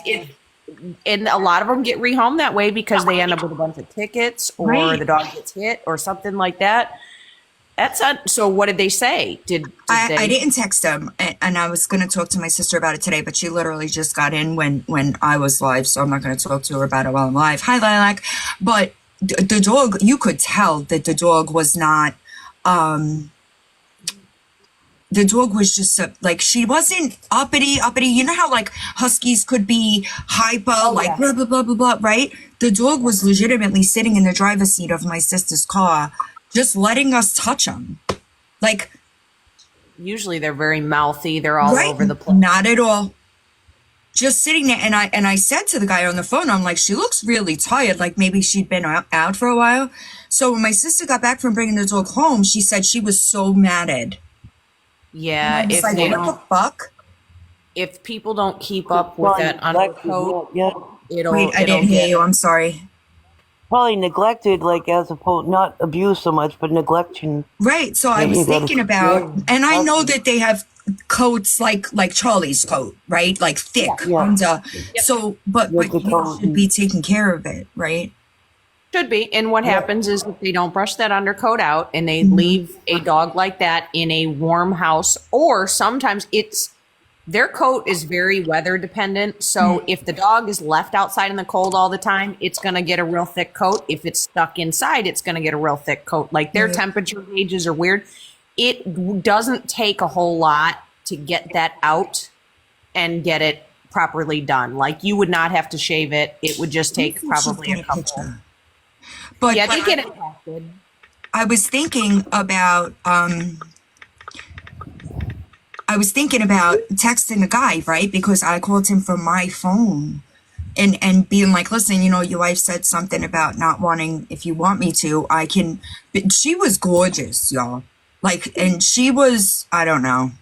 And a lot of them get rehomed that way because they end up with a bunch of tickets, or Right. the dog gets hit or something like that. That's not, so what did they say? I didn't text them, and I was going to talk to my sister about it today, but she literally just got in when I was live, so I'm not going to talk to her about it while I'm live. Hi, Lilac. But the dog, you could tell that the dog was not, the dog was just like, she wasn't uppity. You know how like huskies could be hyper, yeah. blah, blah, blah, blah, blah, right? The dog was legitimately sitting in the driver's seat of my sister's car, just letting us touch him. Like, Usually they're very mouthy. They're all right, over the place. not at all. Just sitting there, and I said to the guy on the phone, I'm like, she looks really tired, like maybe she'd been out for a while. So when my sister got back from bringing the dog home, she said she was so mad. Yeah, It's if like, they what the don't, fuck? if people don't keep up with that undercoat, Yeah, it'll. Wait, I it'll didn't hear get- you. I'm sorry. probably neglected, like as opposed not abused so much, but neglection. Right. So I Yeah, was you gotta- thinking about, yeah. and I know that they have coats like Charlie's coat, right? Like thick Yeah. under. So, but Yeah, the you coat. should be taking care of it, right? Should be. And what happens is if they don't brush that undercoat out and they leave a dog like that in a warm house, or sometimes their coat is very weather dependent. So if the dog is left outside in the cold all the time, it's going to get a real thick coat. If it's stuck inside, it's going to get a real thick coat. Like their temperature gauges are weird. It doesn't take a whole lot to get that out and get it properly done. Like you would not have to shave it. It would just take probably a couple. But Yeah, they get it tested. I was thinking about texting the guy, right? Because I called him from my phone and being like, "Listen, your wife said something about not wanting, if you want me to, I can." But she was gorgeous, y'all. Like, and she was, I don't know.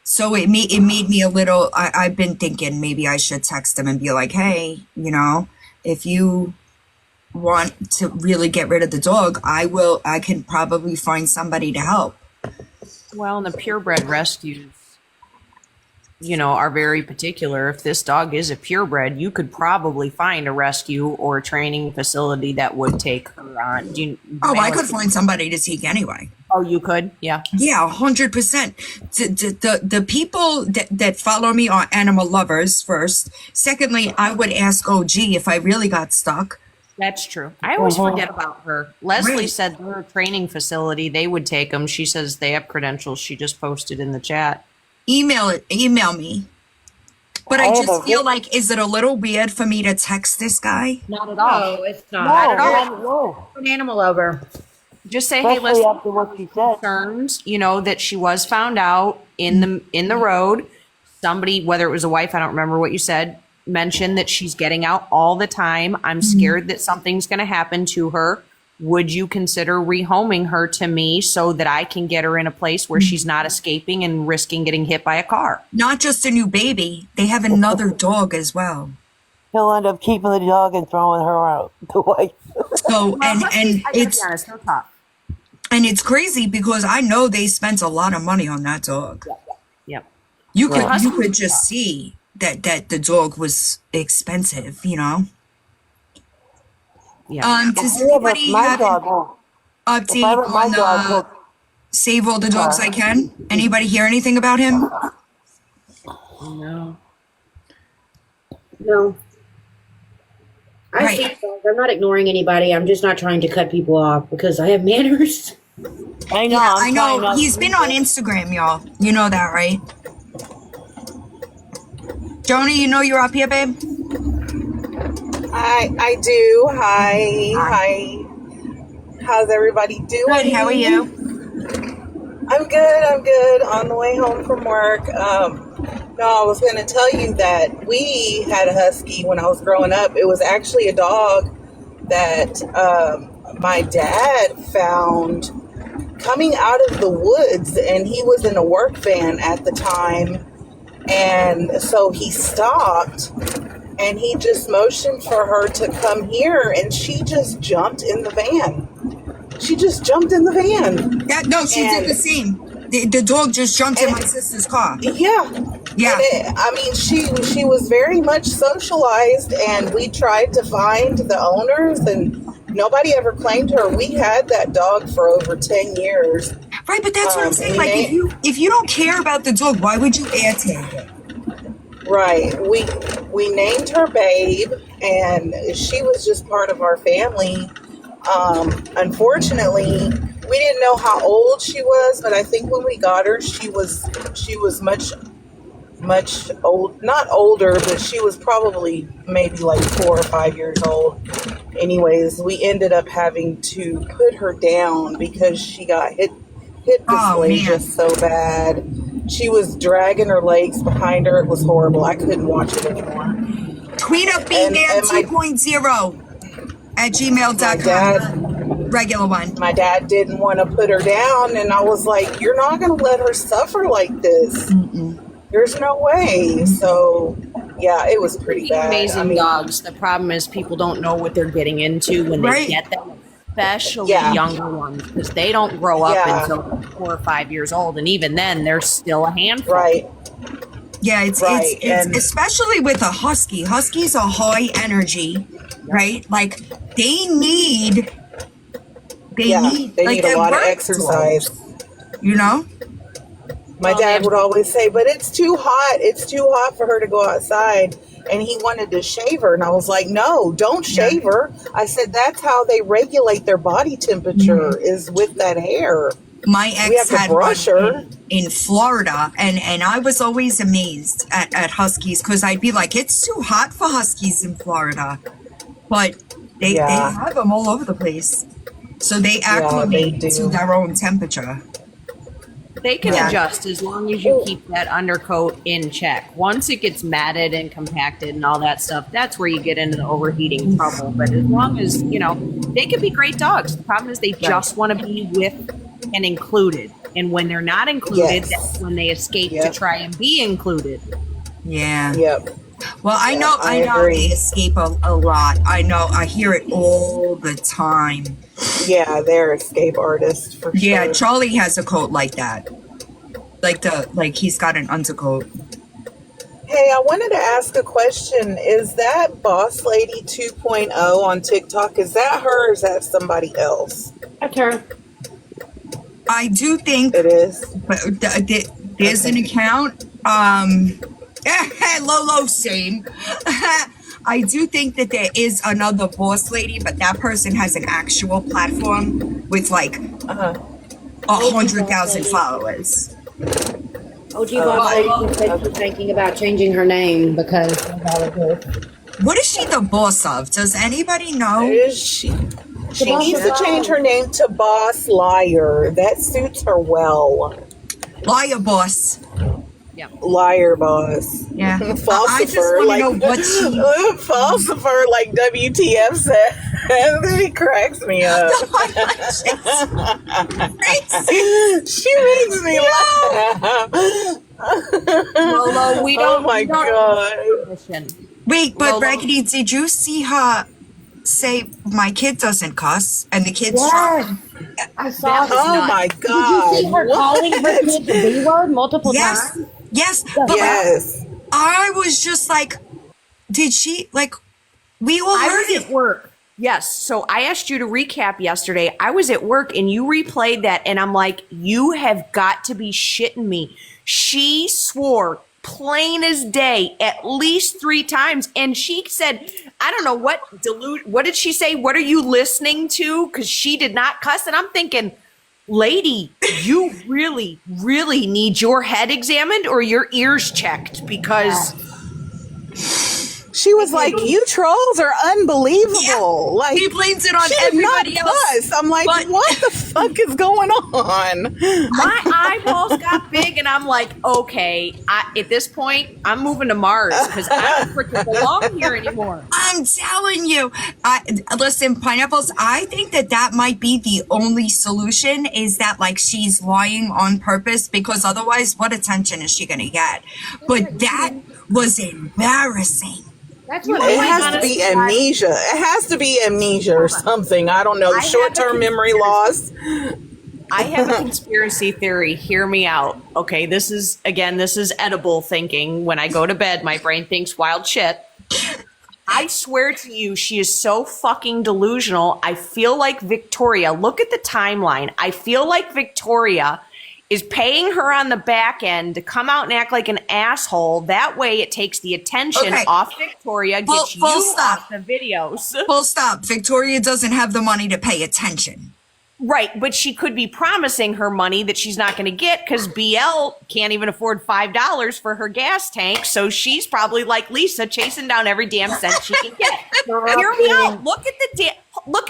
So it made me a little, I've been thinking maybe I should text him and be like, "Hey, if you want to really get rid of the dog, I can probably find somebody to help." Well, and the purebred rescues, are very particular. If this dog is a purebred, you could probably find a rescue or a training facility that would take her on. I could find somebody to take anyway. Oh, you could? Yeah. Yeah, 100%. The people that follow me are animal lovers first. Secondly, I would ask OG if I really got stuck. That's true. I always forget about her. Leslie Right. said her training facility, they would take them. She says they have credentials. She just posted in the chat. Email me. But I just feel like, is it a little weird for me to text this guy? Not at all. No, it's not. Not at all. No. I'm an animal lover. Just say, hey, Especially listen, after what she said. concerns, that she was found out in the road. Somebody, whether it was a wife, I don't remember what you said, mentioned that she's getting out all the time. I'm scared that something's going to happen to her. Would you consider rehoming her to me so that I can get her in a place where she's not escaping and risking getting hit by a car? Not just a new baby. They have another dog as well. He'll end up keeping the dog and throwing her out. The wife. So, and I gotta it's, be honest, they're tough. and it's crazy because I know they spent a lot of money on that dog. Yep. You Yeah. could just see that the dog was expensive, Yeah. Does Yeah, but anybody my have an dog won't. If I update let my on dog hook, Save All the Dogs I Can? Anybody hear anything about him? No. No. I Right. see dogs. I'm not ignoring anybody. I'm just not trying to cut people off because I have manners. I know. Yeah, I'm I trying know. not He's to been do on that. Instagram, y'all. You know that, right? Joni, you know you're up here, babe? I do. Hi. How's everybody doing? Good, how are you? I'm good. On the way home from work. No, I was going to tell you that we had a husky when I was growing up. It was actually a dog that my dad found coming out of the woods, and he was in a work van at the time. And so he stopped and he just motioned for her to come here, and she just jumped in the van. Yeah, no, she did And- the same. The dog just jumped in my sister's car. Yeah. Yeah. And she was very much socialized, and we tried to find the owners, and nobody ever claimed her. We had that dog for over 10 years. Right, but that's what I'm saying. we Like, may- if you don't care about the dog, why would you air tag it? Right. We named her Babe, and she was just part of our family. Unfortunately, we didn't know how old she was, but I think when we got her, she was much old, not older, but she was probably maybe like 4 or 5 years old. Anyways, we ended up having to put her down because she got hip dysplasia man. so bad. She was dragging her legs behind her. It was horrible. I couldn't watch it anymore. Tweet up And my- 2.0 at My gmail.com. dad, Regular one. my dad didn't want to put her down, and I was like, "You're not going to let her suffer like this. There's no way." So, yeah, it was pretty bad. Amazing I mean, dogs. The problem is people don't know what they're getting into when they Right. get them, especially Yeah. younger ones, because they don't grow up Yeah. until 4 or 5 years old, and even then, they're still a handful. right. Yeah, it's Right, it's and- especially with a husky. Huskies are high energy, right? Like they need They need a they're lot of work exercise. dogs, you know? My Well, dad they- would always say, "But it's too hot. It's too hot for her to go outside." And he wanted to shave her. And I was like, "No, don't shave her." I said, "That's how they regulate their body temperature is with that hair." My We have ex to had brush one her. in Florida, and I was always amazed at huskies because I'd be like, it's too hot for huskies in Florida, but they Yeah. have them all over the place, so they they acclimate do. to their own temperature. They can Yeah. adjust as long as you keep that undercoat in check. Once it gets matted and compacted and all that stuff, that's where you get into the overheating trouble. But as long as, they can be great dogs. The problem is they just want to be with and included. And when they're not included, Yes. that's when they escape to Yep. try and be included. Yeah. Yep. Well, I Yeah, know I they agree. escape a lot. I know. I hear it all the time. Yeah, they're escape artists for Yeah, sure. Charlie has a coat like that. Like he's got an undercoat. Hey, I wanted to ask a question. Is that Boss Lady 2.0 on TikTok? Is that her or is that somebody else? That's her. I do think It is. there's an account. Lolo, same. I do think that there is another boss lady, but that person has an actual platform with like 100,000 followers. OG Boss Lady said she's thinking about changing her name because of all of this. What is she the boss of? Does anybody know? She needs to change her name to Boss Liar. That suits her well. Liar boss. Liar boss. Yeah. Falsifier, I just want to know what she... Falsifier, like WTF said. He cracks me up. She makes me laugh. Lolo, we don't. Oh my God. Wait, but Lolo. Raggedy, did you see her say, my kid doesn't cuss? And the kid's I saw this. Oh my God. Did you see her calling her kid the B word multiple times? Yes, but Yes. I was just like, did she, like, we all I heard was it. at work. Yes. So I asked you to recap yesterday. I was at work and you replayed that, and I'm like, you have got to be shitting me. She swore plain as day at least 3 times, and she said, I don't know what did she say? What are you listening to? Because she did not cuss, and I'm thinking, lady, you really, really need your head examined or your ears checked, because She was like, you trolls are unbelievable. Like, He blames it on she did not everybody else. cuss. I'm like, But- what the fuck is going on? my eyeballs got big, and I'm like, okay, at this point, I'm moving to Mars because I don't freaking belong here anymore. I'm telling you. Listen, Pineapples, I think that might be the only solution, is that like she's lying on purpose, because otherwise what attention is she going to get? But that was embarrassing. That's what It has to be amnesia. It has to be amnesia or something. I don't know. I have a Short-term memory loss. I have a conspiracy theory. Hear me out. Okay, this is edible thinking. When I go to bed, my brain thinks wild shit. I swear to you, she is so fucking delusional. I feel like Victoria, look at the timeline. I feel like Victoria is paying her on the back end to come out and act like an asshole. That way it takes the attention off Victoria, gets Full you stop. off the videos. Full stop. Victoria doesn't have the money to pay attention. Right, but she could be promising her money that she's not going to get because BL can't even afford $5 for her gas tank. So she's probably like Lisa, chasing down every damn cent she can get. Hear me out. Look at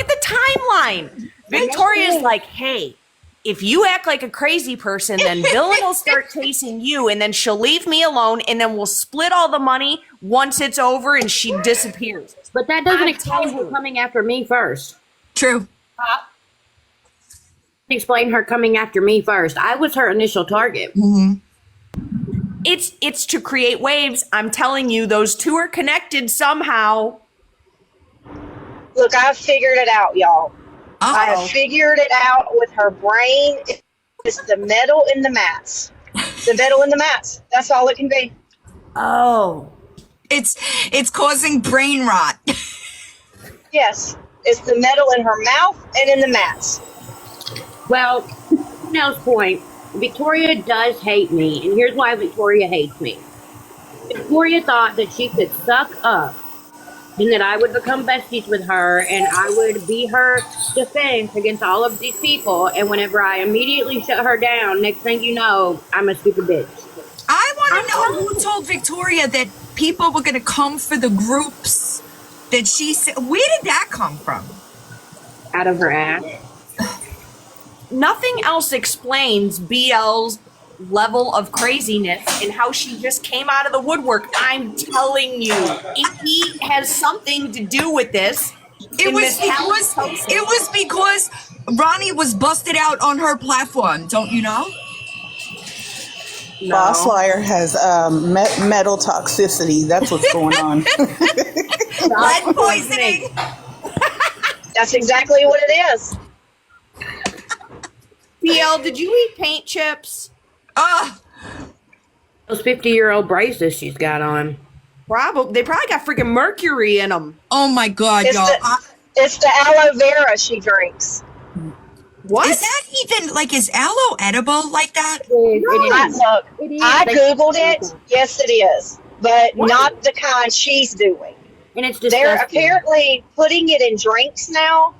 the timeline. Victoria's like, hey, if you act like a crazy person, then Villain will start chasing you, and then she'll leave me alone, and then we'll split all the money once it's over, and she disappears. But that doesn't explain her coming after me first. True. Explain her coming after me first. I was her initial target. It's to create waves. I'm telling you, those two are connected somehow. Look, I figured it out, y'all. I have figured it out with her brain. It's the metal in the mats. The metal in the mats. That's all it can be. Oh. It's causing brain rot. Yes. It's the metal in her mouth and in the mats. Well, to Nell's point, Victoria does hate me, and here's why Victoria hates me. Victoria thought that she could suck up and that I would become besties with her and I would be her defense against all of these people, and whenever I immediately shut her down, next thing you know, I'm a stupid bitch. I want to know who told Victoria that people were going to come for the groups that she said. Where did that come from? Out of her ass. Nothing else explains BL's level of craziness and how she just came out of the woodwork. I'm telling you, he has something to do with this. It was because Ronnie was busted out on her platform. Don't you know? No. Boss Liar has metal toxicity. That's what's going on. Lead poisoning. That's exactly what it is. BL, did you eat paint chips? Those 50-year-old braces she's got on. They probably got freaking mercury in them. Oh my God, It's y'all. it's the aloe vera she drinks. What? Is that even like, is aloe edible like that? Look, It is. I They- googled it. Yes, it is, but What? not the kind she's doing. and it's They're disgusting. apparently putting it in drinks now.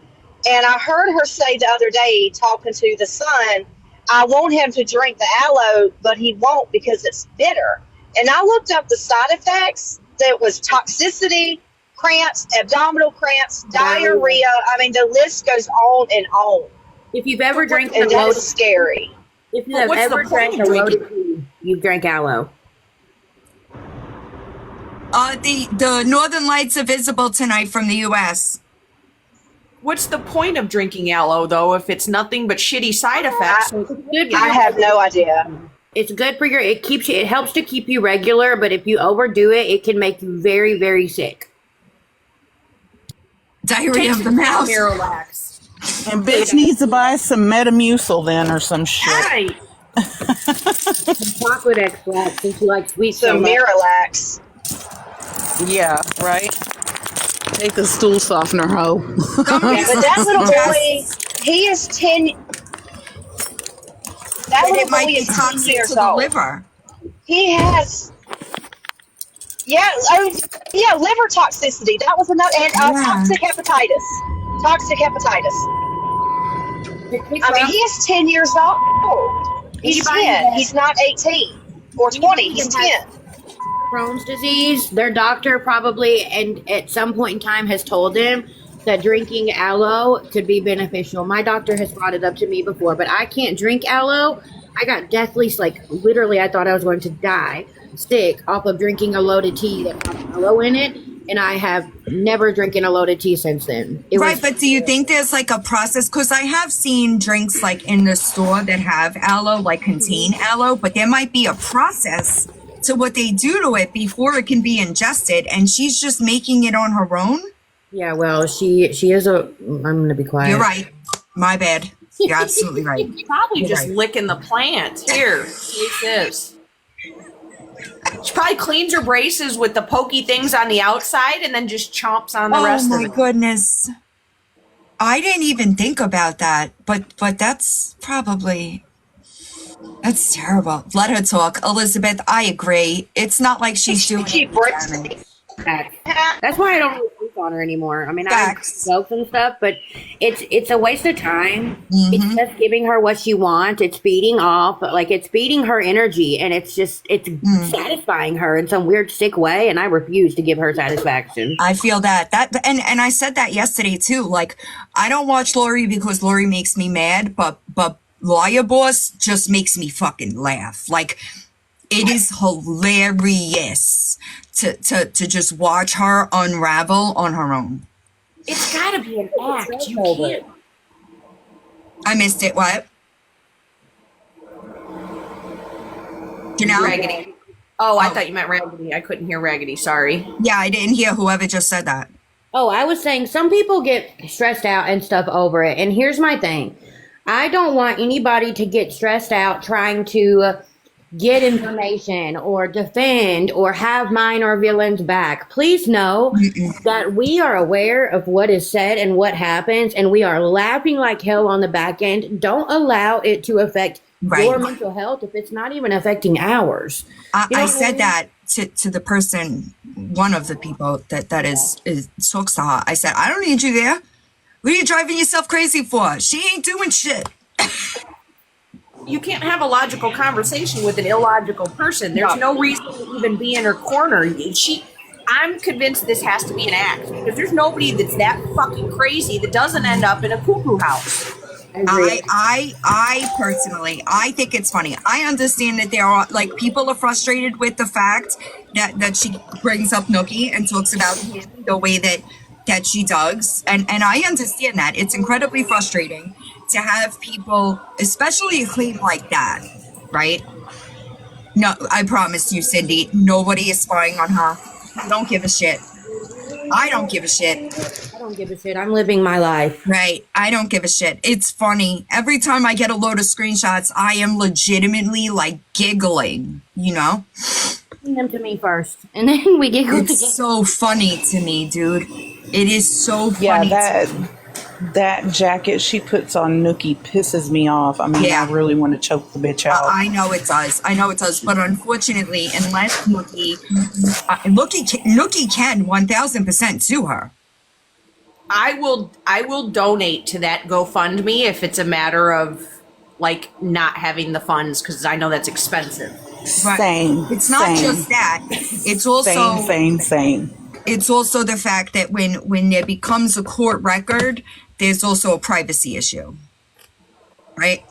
And I heard her say the other day, talking to the son, I want him to drink the aloe, but he won't because it's bitter. And I looked up the side effects. There was toxicity, cramps, abdominal cramps, diarrhea. I mean, the list goes on and on. If you've ever drank a And that loaded, is scary. if you But have what's the ever point drank of a loaded tea, you've drank aloe. The Northern Lights are visible tonight from the U.S. What's the point of drinking aloe though if it's nothing but shitty side effects? So it's good for I your- have no idea. It's good for your. It keeps you. It helps to keep you regular, but if you overdo it, it can make you very, very sick. Diarrhea of the mouth. Miralax. And bitch needs to buy some Metamucil then or some shit. Right. Chocolate extract, since you like sweet so So much. Miralax. Yeah, right. Take the stool softener hoe. But that little boy, he is 10. That And little it might boy be is 10 toxic years to the old. liver. He has, yeah, liver toxicity. That was another, and Yeah. toxic hepatitis. Toxic hepatitis. I mean, he is 10 years old. He's Anybody 10. that- He's not 18 or 20. He's 10. Crohn's disease, their doctor probably, and at some point in time, has told them that drinking aloe could be beneficial. My doctor has brought it up to me before, but I can't drink aloe. I got deathly, like literally, I thought I was going to die sick off of drinking a loaded tea that had aloe in it, and I have never drinking a loaded tea since then. It Right, was, but do you think there's like a process? Because I have seen drinks like in the store that have aloe, like contain aloe, but there might be a process to what they do to it before it can be ingested, and she's just making it on her own. yeah. Well, she is a. I'm gonna be quiet. You're right. My bad. You're absolutely right. Probably You're just right. licking the plant. Here, take this. She probably cleans her braces with the pokey things on the outside and then just chomps on the Oh rest of my it. goodness. I didn't even think about that, but that's probably that's terrible. Let her talk. Elizabeth, I agree. It's not like she's doing She any breaks damage. Facts. That's why I don't really sleep on her anymore. I mean, I Facts. jokes and stuff, but it's a waste of time. Mhm. It's just giving her what she wants. It's feeding off, but like it's feeding her energy, and it's satisfying her in some weird sick way. And I refuse to give her satisfaction. I feel that and I said that yesterday too. Like, I don't watch Lori because Lori makes me mad, but Lawyer Boss just makes me fucking laugh. Like, it is hilarious to just watch her unravel on her own. It's got to be an act. You can't. I missed it. What? Janelle? Raggedy. Oh, I thought you meant Raggedy. I couldn't hear Raggedy. Sorry. Yeah, I didn't hear whoever just said that. Oh, I was saying some people get stressed out and stuff over it. And here's my thing. I don't want anybody to get stressed out trying to get information or defend or have mine or villains back. Please know that we are aware of what is said and what happens, and we are laughing like hell on the back end. Don't allow it to affect your mental health if it's not even affecting ours. I said that to the person, one of the people that is talks to her. I said, I don't need you there. What are you driving yourself crazy for? She ain't doing shit. You can't have a logical conversation with an illogical person. There's no reason to even be in her corner. I'm convinced this has to be an act because there's nobody that's that fucking crazy that doesn't end up in a cuckoo house. I personally, I think it's funny. I understand that there are, like, people are frustrated with the fact that she brings up Nookie and talks about him the way that she does. And I understand that. It's incredibly frustrating to have people, especially acclaim like that, right? No, I promise you, Cindy, nobody is spying on her. I don't give a shit. I don't give a shit. I don't give a shit. I'm living my life. Right. I don't give a shit. It's funny. Every time I get a load of screenshots, I am legitimately like giggling, you know? Send them to me first, and then we giggle together. It's so funny to me, dude. It is so funny. Yeah, That jacket she puts on Nookie pisses me off. I mean, Yeah. I really want to choke the bitch out. I know it does. I know it does. But unfortunately, unless Nookie can 1000% sue her. I will donate to that GoFundMe if it's a matter of like not having the funds, because I know that's expensive. But Same. it's not same, just that. It's also same. it's also the fact that when there becomes a court record, there's also a privacy issue. Right?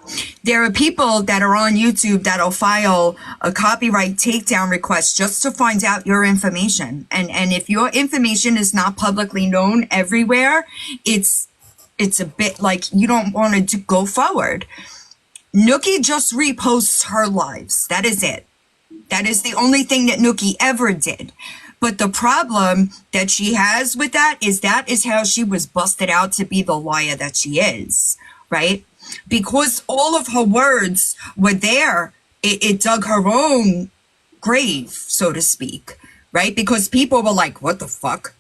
There are people that are on YouTube that'll file a copyright takedown request just to find out your information. And if your information is not publicly known everywhere, it's a bit like you don't want to go forward. Nookie just reposts her lives. That is it. That is the only thing that Nookie ever did. But the problem that she has with that is how she was busted out to be the liar that she is, right? Because all of her words were there, it dug her own grave, so to speak, right? Because people were like, what the fuck?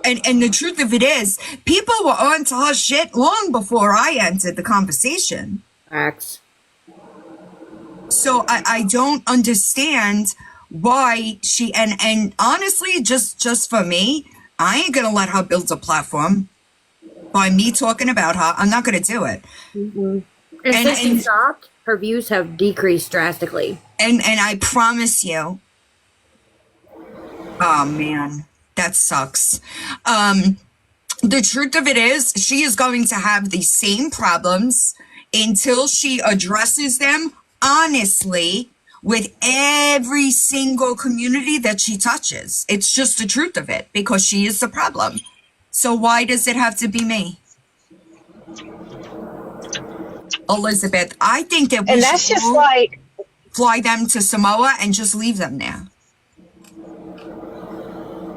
And the truth of it is, people were onto her shit long before I entered the conversation. Facts. So I don't understand why she, and honestly, just for me, I ain't gonna let her build a platform by me talking about her. I'm not gonna do it. And since she stopped, her views have decreased drastically. And I promise you, oh man, that sucks. The truth of it is, she is going to have the same problems until she addresses them honestly with every single community that she touches. It's just the truth of it, because she is the problem. So why does it have to be me? Elizabeth, I think that we And that's should just like, fly them to Samoa and just leave them there.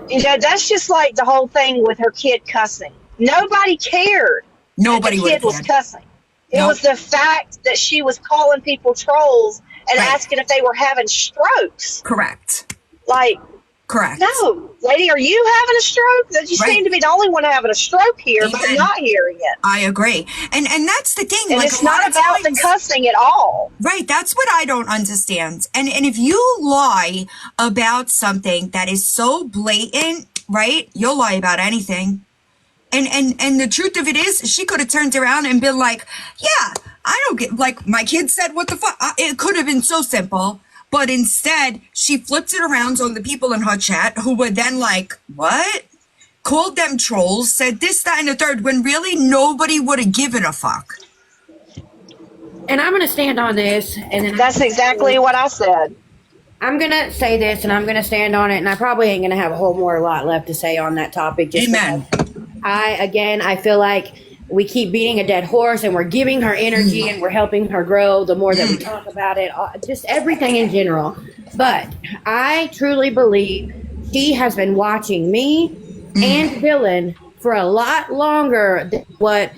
you know, that's just like the whole thing with her kid cussing. Nobody cared. Nobody the would kid have was cared. cussing. It Nope. was the fact that she was calling people trolls and Right. asking if they were having strokes. Correct. Like, Correct. no, lady, are you having a stroke? That you Right. seem to be the only one having a stroke here, but Amen. I'm not hearing it. I agree. And that's the thing. And like, it's a lot not of about the times- cussing at all. Right, that's what I don't understand. And if you lie about something that is so blatant, right? You'll lie about anything. And the truth of it is, she could have turned around and been like, yeah, I don't get, like, my kid said, what the fuck? It could have been so simple. But instead, she flipped it around on the people in her chat who were then like, what? Called them trolls, said this, that, and the third, when really nobody would have given a fuck. And I'm going to stand on this. And then That's exactly what I said. I'm going to say this, and I'm going to stand on it. And I probably ain't going to have a whole more lot left to say on that topic. Just Amen. because I feel like we keep beating a dead horse, and we're giving her energy and we're helping her grow the more that we talk about it, just everything in general. But I truly believe she has been watching me and Dylan for a lot longer than what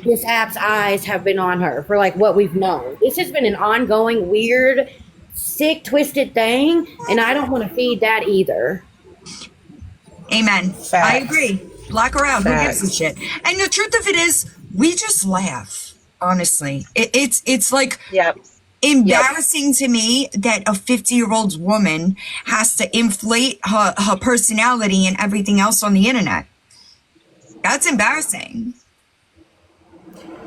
this app's eyes have been on her, for like what we've known. This has been an ongoing, weird, sick, twisted thing, and I don't want to feed that either. Amen. Facts. I agree. Lock her out. Facts. Who gives a shit? And the truth of it is, we just laugh. Honestly, it's like Yep. embarrassing to me that a 50-year-old woman has to inflate her personality and everything else on the internet. That's embarrassing.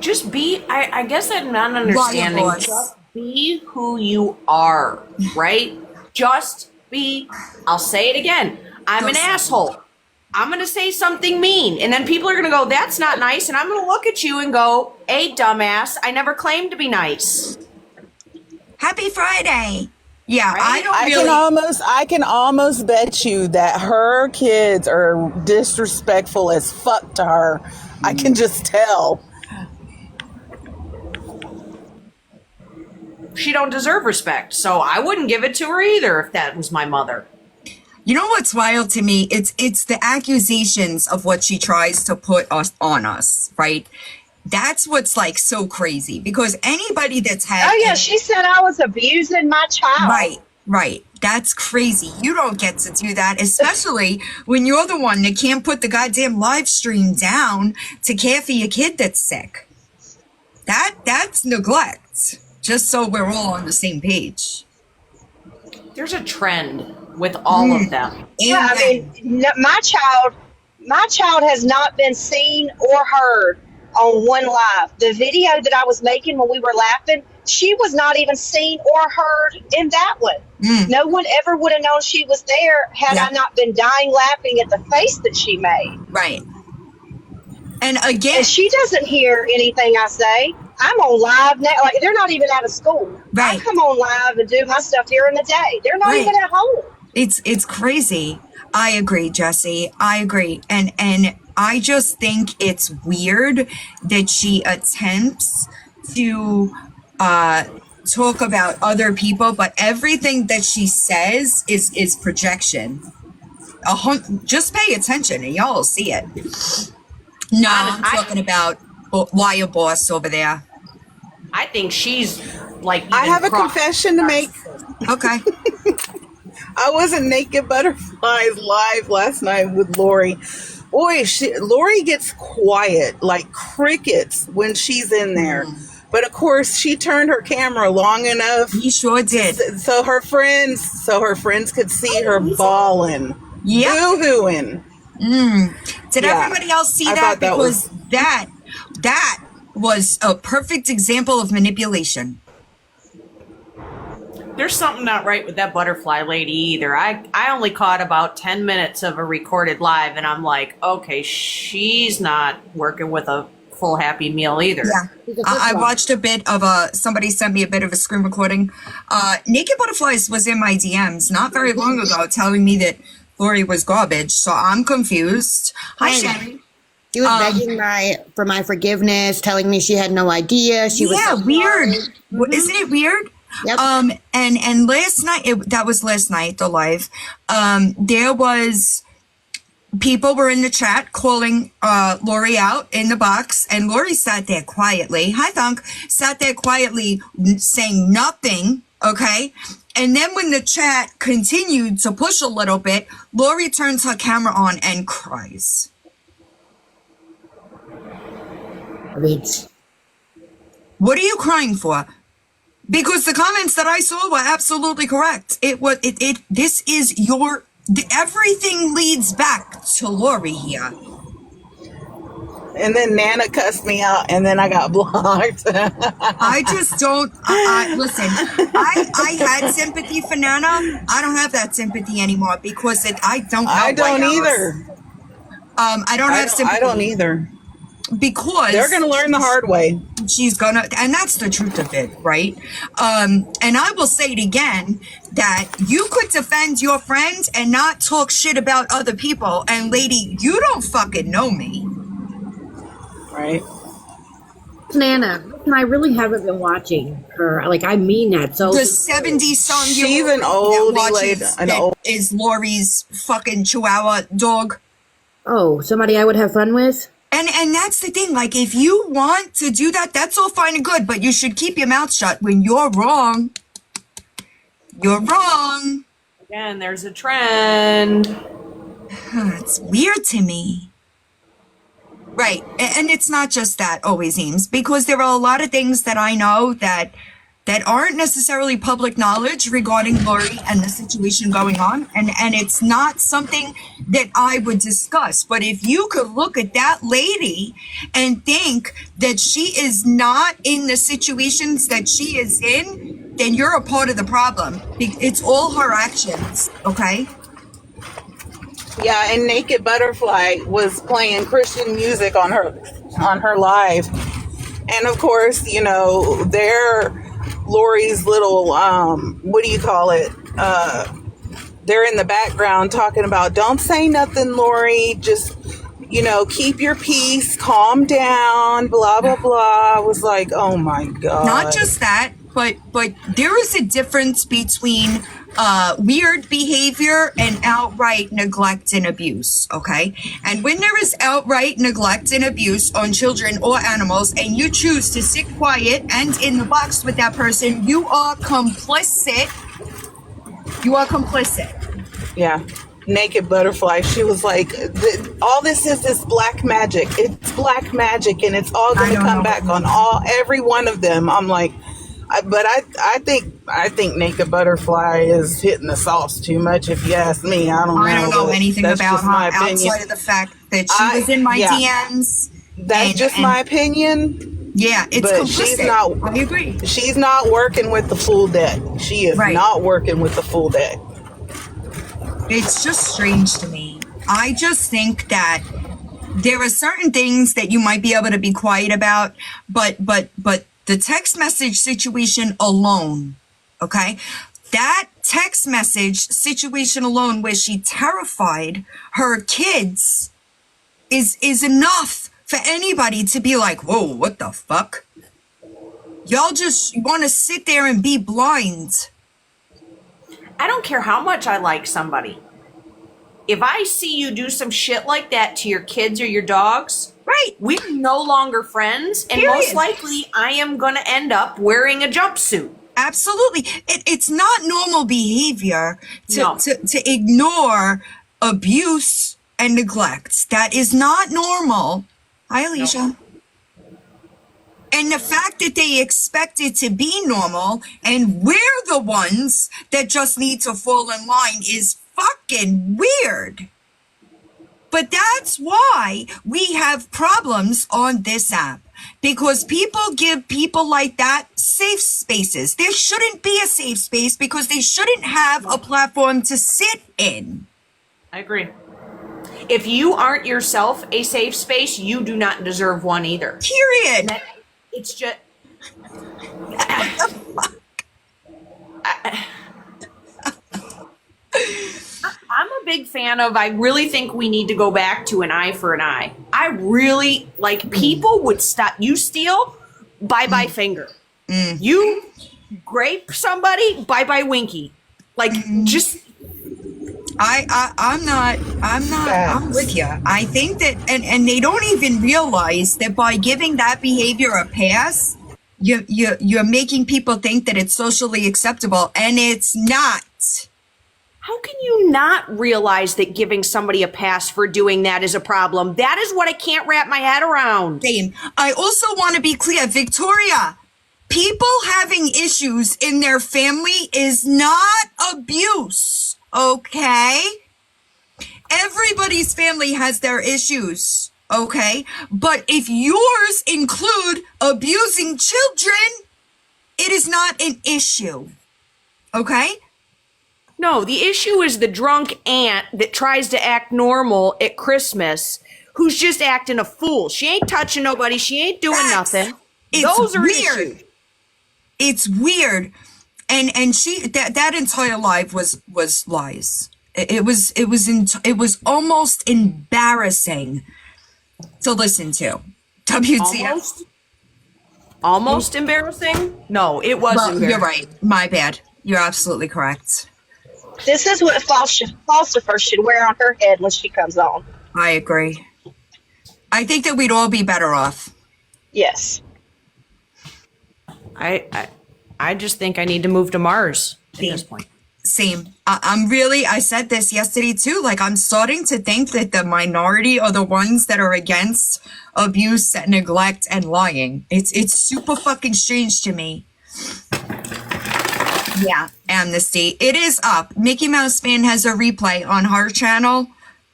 Just be, I guess I'm not understanding. boss. Just be who you are, right? Just be, I'll say it again. I'm an asshole. I'm going to say something mean. And then people are going to go, that's not nice. And I'm going to look at you and go, hey, dumbass, I never claimed to be nice. Happy Friday. Yeah, Right? I don't I really. can almost bet you that her kids are disrespectful as fuck to her. I can just tell. She don't deserve respect. So I wouldn't give it to her either if that was my mother. You know what's wild to me? It's the accusations of what she tries to put us on us, right? That's what's like so crazy, because anybody that's had Oh, yeah, she said I was abusing my child. Right. That's crazy. You don't get to do that, especially when you're the one that can't put the goddamn live stream down to care for your kid that's sick. That's neglect. Just so we're all on the same page. There's a trend with all of them. Yeah, I mean, my child has not been seen or heard on one live. The video that I was making when we were laughing, she was not even seen or heard in that one. No one ever would have known she was there had I not been dying laughing at the face that she made. Right. And again, and she doesn't hear anything I say. I'm on live now. Like, they're not even out of school. Right. I come on live and do my stuff during the day. They're not even at home. It's crazy. I agree, Jesse. I agree. And I just think it's weird that she attempts to talk about other people, but everything that she says is projection. Just pay attention and y'all will see it. No, I'm talking about Wire Boss over there. I think she's like. I have a confession to make. Okay. I wasn't Naked Butterflies live last night with Lori. Boy, Lori gets quiet like crickets when she's in there. But of course, she turned her camera long enough. He sure did. So her friends could see her bawling, boo-hooing. Did everybody else see that? Because that was a perfect example of manipulation. There's something not right with that butterfly lady either. I only caught about 10 minutes of a recorded live, and I'm like, okay, she's not working with a full Happy Meal either. Yeah, I watched a bit of somebody sent me a bit of a screen recording. Naked Butterflies was in my DMs not very long ago telling me that Lori was garbage, so I'm confused. Hi, Sherry. She was begging for my forgiveness, telling me she had no idea. She was so weird. Isn't it weird? Yep. And last night, that was last night, the live. There was people were in the chat calling Lori out in the box, and Lori sat there quietly. Hi, Thunk. Sat there quietly, saying nothing. Okay. And then when the chat continued to push a little bit, Lori turns her camera on and cries. What are you crying for? Because the comments that I saw were absolutely correct. This is everything leads back to Lori here. And then Nana cussed me out, and then I got blocked. I just don't. Listen, I had sympathy for Nana. I don't have that sympathy anymore because I don't. I don't either. I don't have sympathy. I don't either. Because they're going to learn the hard way. She's gonna, and that's the truth of it, right? And I will say it again, that you could defend your friend and not talk shit about other people. And lady, you don't fucking know me. Right. Nana, and I really haven't been watching her. Like, I mean that. So the 70-some she's an oldie lady. Is Lori's fucking Chihuahua dog. Oh, somebody I would have fun with? And that's the thing. Like, if you want to do that, that's all fine and good. But you should keep your mouth shut when you're wrong. You're wrong. Again, there's a trend. It's weird to me. Right. And it's not just that, always seems, because there are a lot of things that I know that aren't necessarily public knowledge regarding Lori and the situation going on. And it's not something that I would discuss. But if you could look at that lady and think that she is not in the situations that she is in, then you're a part of the problem. It's all her actions, okay? Yeah, and Naked Butterfly was playing Christian music on her live. And of course, you know, Lori's little, what do you call it? They're in the background talking about, don't say nothing, Lori. Just, you know, keep your peace, calm down, blah, blah, blah. I was like, oh my God. Not just that, but there is a difference between weird behavior and outright neglect and abuse, okay? And when there is outright neglect and abuse on children or animals, and you choose to sit quiet and in the box with that person, you are complicit You are complicit. Yeah. Naked Butterfly. She was like, all this is black magic. It's black magic, and it's all going to come back on every one of them. I'm like, I think Naked Butterfly is hitting the sauce too much. If you ask me, I don't know anything about her outside of the fact that she was in my DMs. That's just my opinion. Yeah, it's but complicit. I agree. She's not working with the full deck. She is not working with the full deck. It's just strange to me. I just think that there are certain things that you might be able to be quiet about, but the text message situation alone, okay? That text message situation alone where she terrified her kids is enough for anybody to be like, whoa, what the fuck? Y'all just want to sit there and be blind. I don't care how much I like somebody. If I see you do some shit like that to your kids or your dogs, we're no longer friends, and most likely I am going to end up wearing a jumpsuit. Absolutely. It's not normal behavior to ignore abuse and neglect. That is not normal. Hi, Alicia. No. And the fact that they expect it to be normal and we're the ones that just need to fall in line is fucking weird. But that's why we have problems on this app. Because people give people like that safe spaces. There shouldn't be a safe space because they shouldn't have a platform to sit in. I agree. If you aren't yourself a safe space, you do not deserve one either. Period. It's just... I'm a big fan of, I really think we need to go back to an eye for an eye. I really, like, people would stop. You steal, bye-bye finger. You grape somebody, bye-bye winky. Like, just... I'm with you. I think that, and they don't even realize that by giving that behavior a pass, you're making people think that it's socially acceptable, and it's not. How can you not realize that giving somebody a pass for doing that is a problem? That is what I can't wrap my head around. Same. I also want to be clear, Victoria, people having issues in their family is not abuse, okay? Everybody's family has their issues, okay? But if yours include abusing children, it is not an issue, okay? No, the issue is the drunk aunt that tries to act normal at Christmas, who's just acting a fool. She ain't touching nobody. She ain't doing nothing. Those are weird. Issues. It's weird. And she, that entire live was lies. It was almost embarrassing to listen to. WTF. Almost embarrassing? No, it was embarrassing. You're right. My bad. You're absolutely correct. This is what Falsifer should wear on her head when she comes on. I agree. I think that we'd all be better off. Yes. I just think I need to move to Mars at this point. Same. I said this yesterday too, like I'm starting to think that the minority are the ones that are against abuse, neglect, and lying. It's super fucking strange to me. Yeah, Amnesty. It is up. Mickey Mouse Fan has a replay on her channel.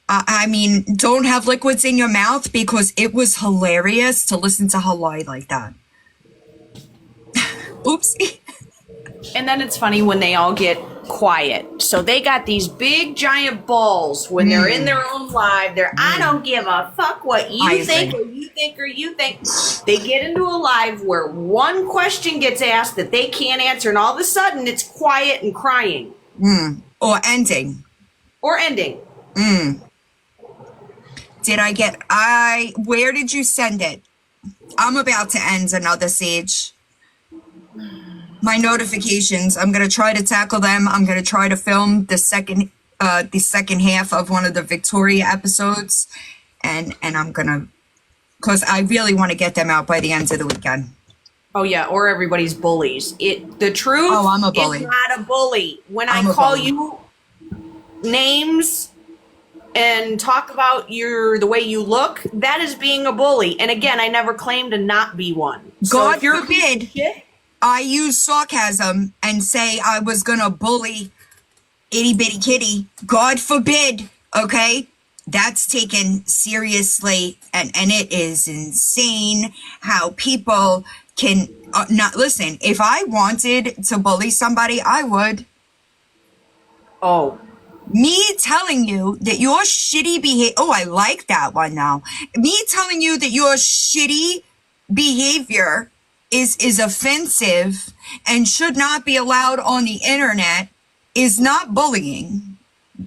I mean, don't have liquids in your mouth because it was hilarious to listen to her lie like that. Oopsie. And then it's funny when they all get quiet. So they got these big giant balls when they're in their own live. I don't give a fuck what you think or you think or you think. They get into a live where one question gets asked that they can't answer, and all of a sudden it's quiet and crying. Or ending. Where did you send it? I'm about to end another Sage. My notifications, I'm going to try to tackle them. I'm going to try to film the second half of one of the Victoria episodes. And I'm going to, because I really want to get them out by the end of the weekend. Oh yeah, or everybody's bullies. The truth Oh, I'm a bully. is not a bully. When I'm I a call bully. you names and talk about the way you look, that is being a bully. And again, I never claimed to not be one. So God if you're forbid shit, I use sarcasm and say I was gonna bully itty bitty kitty. God forbid, okay? That's taken seriously, and it is insane how people can not listen. If I wanted to bully somebody, I would. oh, Me telling you that your shitty behavior. Oh, I like that one now. Me telling you that your shitty behavior is offensive and should not be allowed on the internet is not bullying.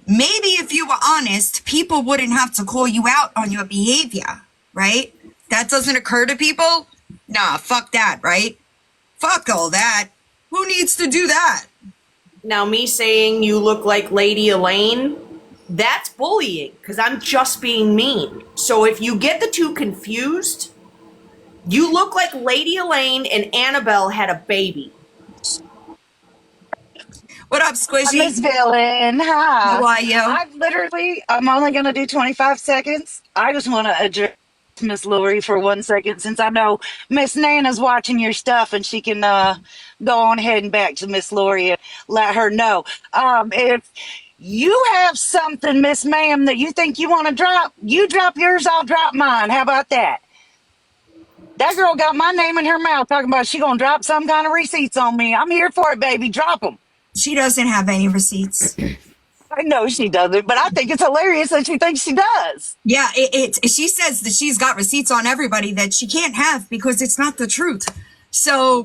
Maybe if you were honest, people wouldn't have to call you out on your behavior, right? That doesn't occur to people? Nah, fuck that, right? Fuck all that. Who needs to do that? now me saying you look like Lady Elaine, that's bullying because I'm just being mean. So if you get the two confused, you look like Lady Elaine and Annabelle had a baby. What up, Squishy? Miss Villain. How Hi. are you? I'm only going to do 25 seconds. I just want to address Miss Lori for 1 second since I know Miss Nana's watching your stuff and she can go on ahead and back to Miss Lori and let her know. If you have something, Miss Ma'am, that you think you want to drop, you drop yours, I'll drop mine. How about that? That girl got my name in her mouth talking about she going to drop some kind of receipts on me. I'm here for it, baby. Drop them. She doesn't have any receipts. I know she doesn't, but I think it's hilarious that she thinks she does. Yeah, she says that she's got receipts on everybody that she can't have because it's not the truth. So,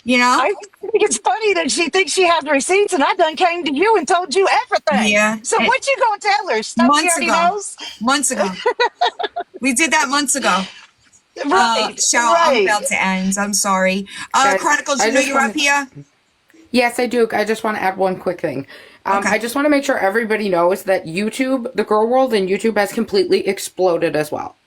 you know? I think it's funny that she thinks she has receipts, and I done came to you and told you everything. Yeah. So what you gonna tell her? Stuff she already knows? Months ago. We did that months ago. Right. Shall I'm about to end. I'm sorry. Guys, Chronicles, I you know just you're up here? Yes, I do. I just want to add one quick thing. Okay. I just want to make sure everybody knows that YouTube, the girl world in YouTube has completely exploded as well.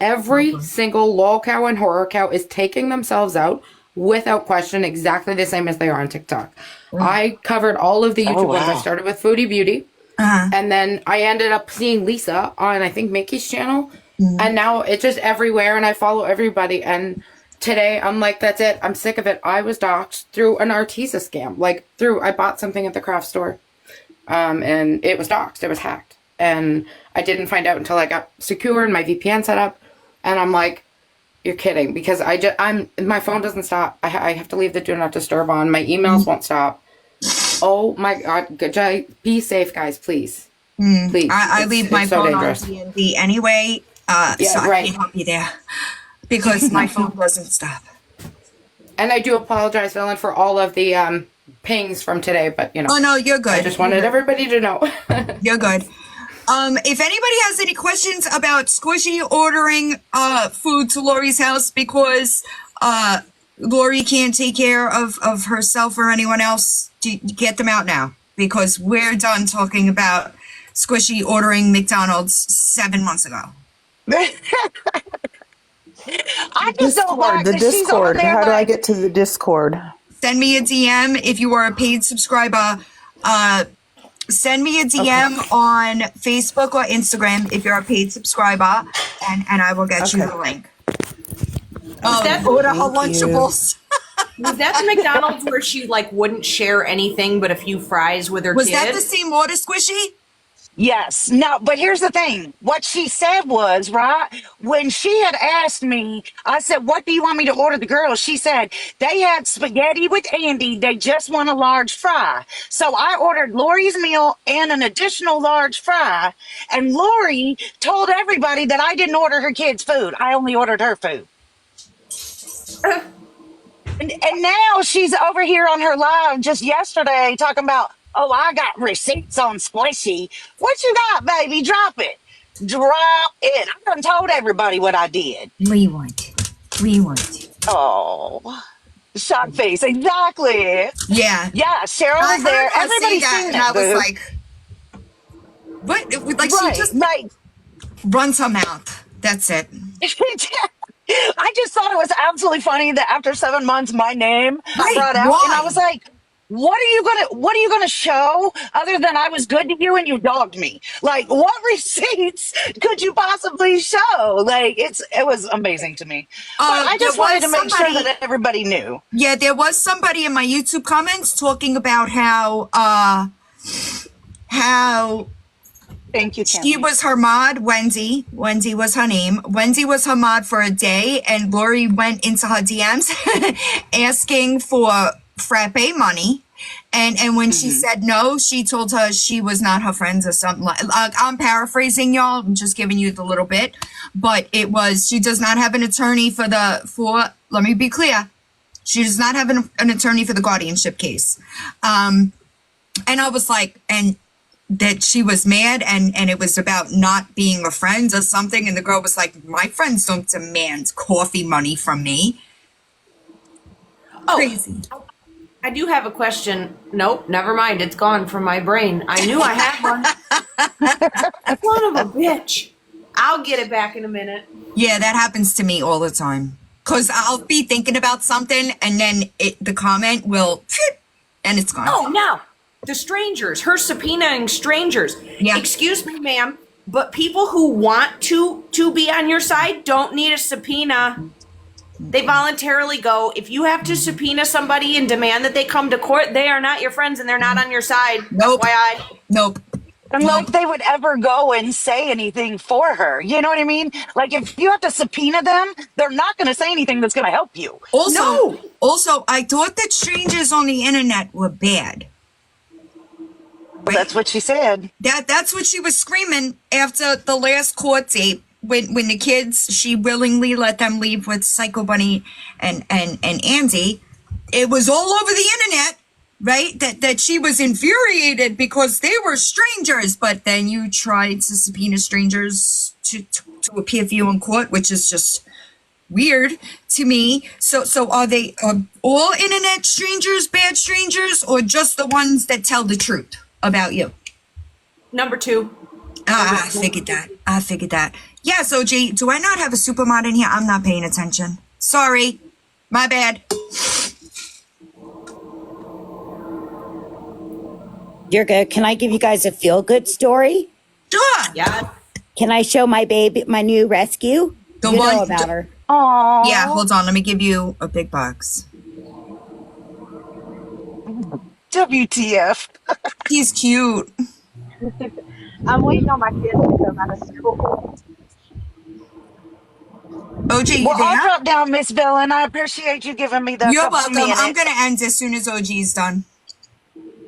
Every single lol cow and horror cow is taking themselves out without question exactly the same as they are on TikTok. I covered all of the YouTube ones. I started with Foodie Beauty. And then I ended up seeing Lisa on, I think, Mickey's channel. And now it's just everywhere and I follow everybody. And today I'm like, that's it. I'm sick of it. I was doxxed through an Arteza scam. I bought something at the craft store. And it was doxxed. It was hacked. And I didn't find out until I got secure and my VPN set up. And I'm like, you're kidding. Because my phone doesn't stop. I have to leave the do not disturb on. My emails won't stop. Oh my God. Be safe, guys, please. Please. I leave my phone on DND anyway. So I can't help you there. Because my phone doesn't stop. And I do apologize, Villain, for all of the pings from today, but you know. Oh no, you're good. I just wanted everybody to know. You're good. If anybody has any questions about Squishy ordering food to Lori's house because Lori can't take care of herself or anyone else, get them out now. Because we're done talking about Squishy ordering McDonald's 7 months ago. I just don't like The that she's on Discord. there How do I like, get to the Discord? Send me a DM if you are a paid subscriber. Send me a DM on Facebook or Instagram if you're a paid subscriber, and I will get you the link. Order her Lunchables. Was that the McDonald's where she wouldn't share anything but a few fries with her Was kid? that the same order, Squishy? yes. No, but here's the thing. What she said was, right, when she had asked me, I said, what do you want me to order the girls? She said, they had spaghetti with Andy. They just want a large fry. So I ordered Lori's meal and an additional large fry. And Lori told everybody that I didn't order her kids' food. I only ordered her food. And now she's over here on her live just yesterday talking about, oh, I got receipts on Squishy. What you got, baby? Drop it. Drop it. I done told everybody what I did. Rewind. Oh, shock face. Exactly. Yeah. Yeah, Cheryl I was there. heard her say Everybody's that, seen and it. I was boo. like, what? Like right. she just Like, runs her mouth. That's it. I just thought it was absolutely funny that after 7 months, my name got Right? brought out, and I Why? was like, what are you gonna show other than I was good to you and you dogged me? Like, what receipts could you possibly show? Like, it was amazing to me. But I There just wanted was to make sure somebody. that everybody knew. Yeah, there was somebody in my YouTube comments talking about how Thank you, she Kenley. was her mod, Wendy. Wendy was her name. Wendy was her mod for a day, and Lori went into her DMs asking for frappe money. And when she said no, she told her she was not her friends or something like. I'm paraphrasing, y'all. I'm just giving you the little bit, but it was she does not have an attorney for. Let me be clear. She does not have an attorney for the guardianship case. And I was like, and that she was mad and it was about not being a friend or something. And the girl was like, my friends don't demand coffee money from me. Oh, Crazy. I do have a question. Nope, never mind. It's gone from my brain. I knew I had one. Son of a bitch. I'll get it back in a minute. Yeah, that happens to me all the time. Because I'll be thinking about something and then the comment will, and it's gone. Oh, no. The strangers. Her subpoenaing strangers. Yeah. Excuse me, ma'am, but people who want to be on your side don't need a subpoena. They voluntarily go. If you have to subpoena somebody and demand that they come to court, they are not your friends and they're not on your side. Nope. FYI. Nope. And like they would ever go and say anything for her. You know what I mean? Like if you have to subpoena them, they're not going to say anything that's going to help you. Also, I thought that strangers on the internet were bad. Well, that's what she said. That's what she was screaming after the last court date. When the kids, she willingly let them leave with Psycho Bunny and Andy. It was all over the internet, right? That she was infuriated because they were strangers. But then you tried to subpoena strangers to appear for you in court, which is just weird to me. So are they all internet strangers bad strangers, or just the ones that tell the truth about you? Number two. I figured that. Yeah, so G, do I not have a supermod in here? I'm not paying attention. Sorry. My bad. You're good. Can I give you guys a feel-good story? Sure. Yeah. Can I show my baby, my new rescue? The you one know about her. Oh. Yeah, hold on. Let me give you a big box. WTF. He's cute. I'm waiting on my kids to come out of school. OG, you Well, I'll there? drop down, Miss Bellin. I appreciate you giving me the You're couple welcome. minutes. I'm going to end as soon as OG's done.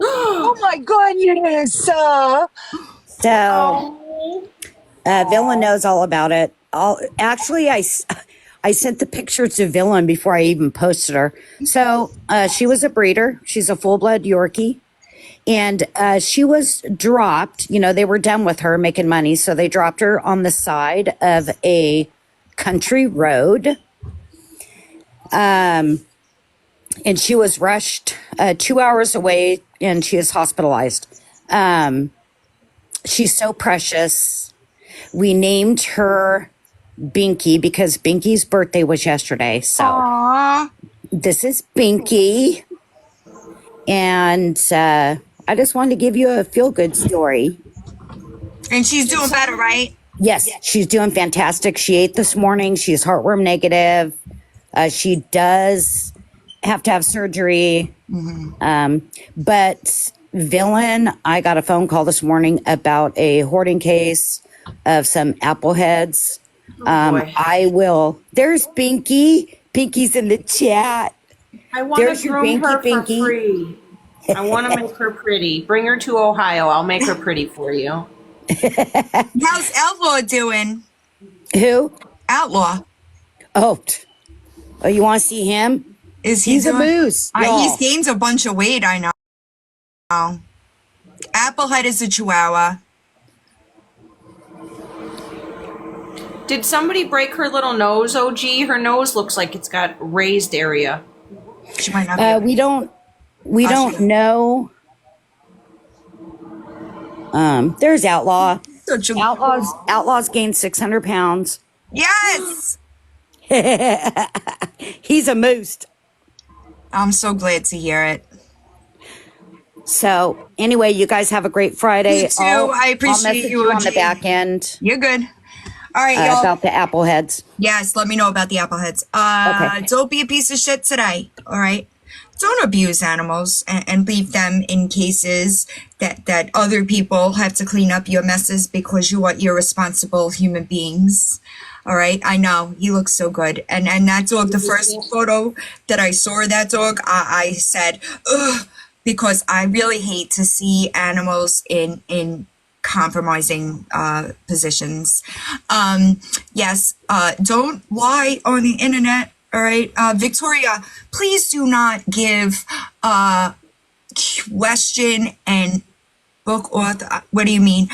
Oh my goodness. So, Villain knows all about it. Actually, I sent the pictures to Villain before I even posted her. So, she was a breeder. She's a full-blood Yorkie. And she was dropped. You know, they were done with her making money. So they dropped her on the side of a country road. And she was rushed 2 hours away and she is hospitalized. She's so precious. We named her Binky because Binky's birthday was yesterday. So Aww. this is Binky. And I just wanted to give you a feel-good story. And she's doing better, right? Yes, she's doing fantastic. She ate this morning. She's heartworm negative. She does have to have surgery. But Villain, I got a phone call this morning about a hoarding case of some apple heads. I will. There's Binky. Pinky's in the chat. I want to groom her for free. I want to make her pretty. Bring her to Ohio. I'll make her pretty for you. How's Outlaw doing? Who? Outlaw. Oh, you want to see him? He's a moose. He's gained a bunch of weight, I know. Applehead is a chihuahua. Did somebody break her little nose, OG? Her nose looks like it's got raised area. She might not we don't know. There's Outlaw. Outlaw's gained 600 pounds. Yes. He's a moose. I'm so glad to hear it. So anyway, you guys have a great Friday. You too. I appreciate I'll message you, you on the OG. back end You're good. All right, y'all. about the apple heads. Yes, let me know about the apple heads. Okay. Don't be a piece of shit today. All right. Don't abuse animals and leave them in cases that other people have to clean up your messes because you are irresponsible human beings. All right. I know he looks so good. And that dog, the first photo that I saw of that dog, I said, ugh, because I really hate to see animals in compromising positions. Yes, don't lie on the internet. All right, Victoria, please do not give question and book author. What do you mean?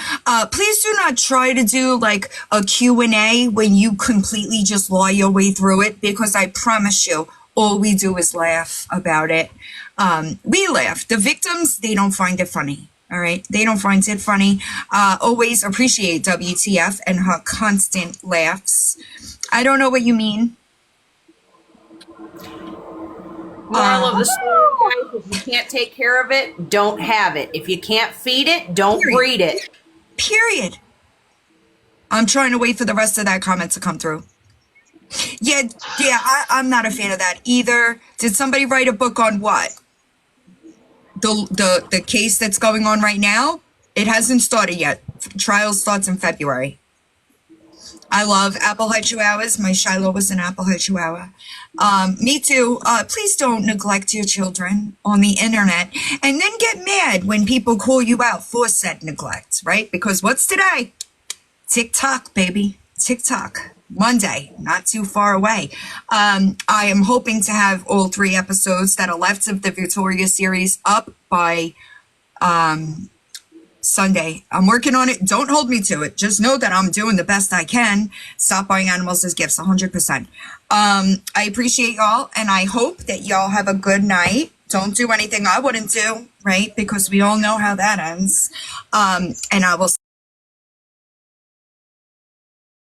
Please do not try to do like a Q&A when you completely just lie your way through it, because I promise you, all we do is laugh about it. We laugh. The victims, they don't find it funny. All right. They don't find it funny. Always appreciate WTF and her constant laughs. I don't know what you mean. Moral of the story, guys, if you can't take care of it, don't have it. If you can't feed it, don't breed it. Period. I'm trying to wait for the rest of that comment to come through. Yeah, I'm not a fan of that either. Did somebody write a book on what? The case that's going on right now? It hasn't started yet. Trial starts in February. I love Applehead Chihuahuas. My Shiloh was an Applehead Chihuahua. Me too. Please don't neglect your children on the internet and then get mad when people call you out for said neglect, right? Because what's today? TikTok, baby. TikTok. Monday, not too far away. I am hoping to have all 3 episodes that are left of the Victoria series up by Sunday. I'm working on it. Don't hold me to it. Just know that I'm doing the best I can. Stop buying animals as gifts, 100%. I appreciate y'all, and I hope that y'all have a good night. Don't do anything I wouldn't do, right? Because we all know how that ends. And I will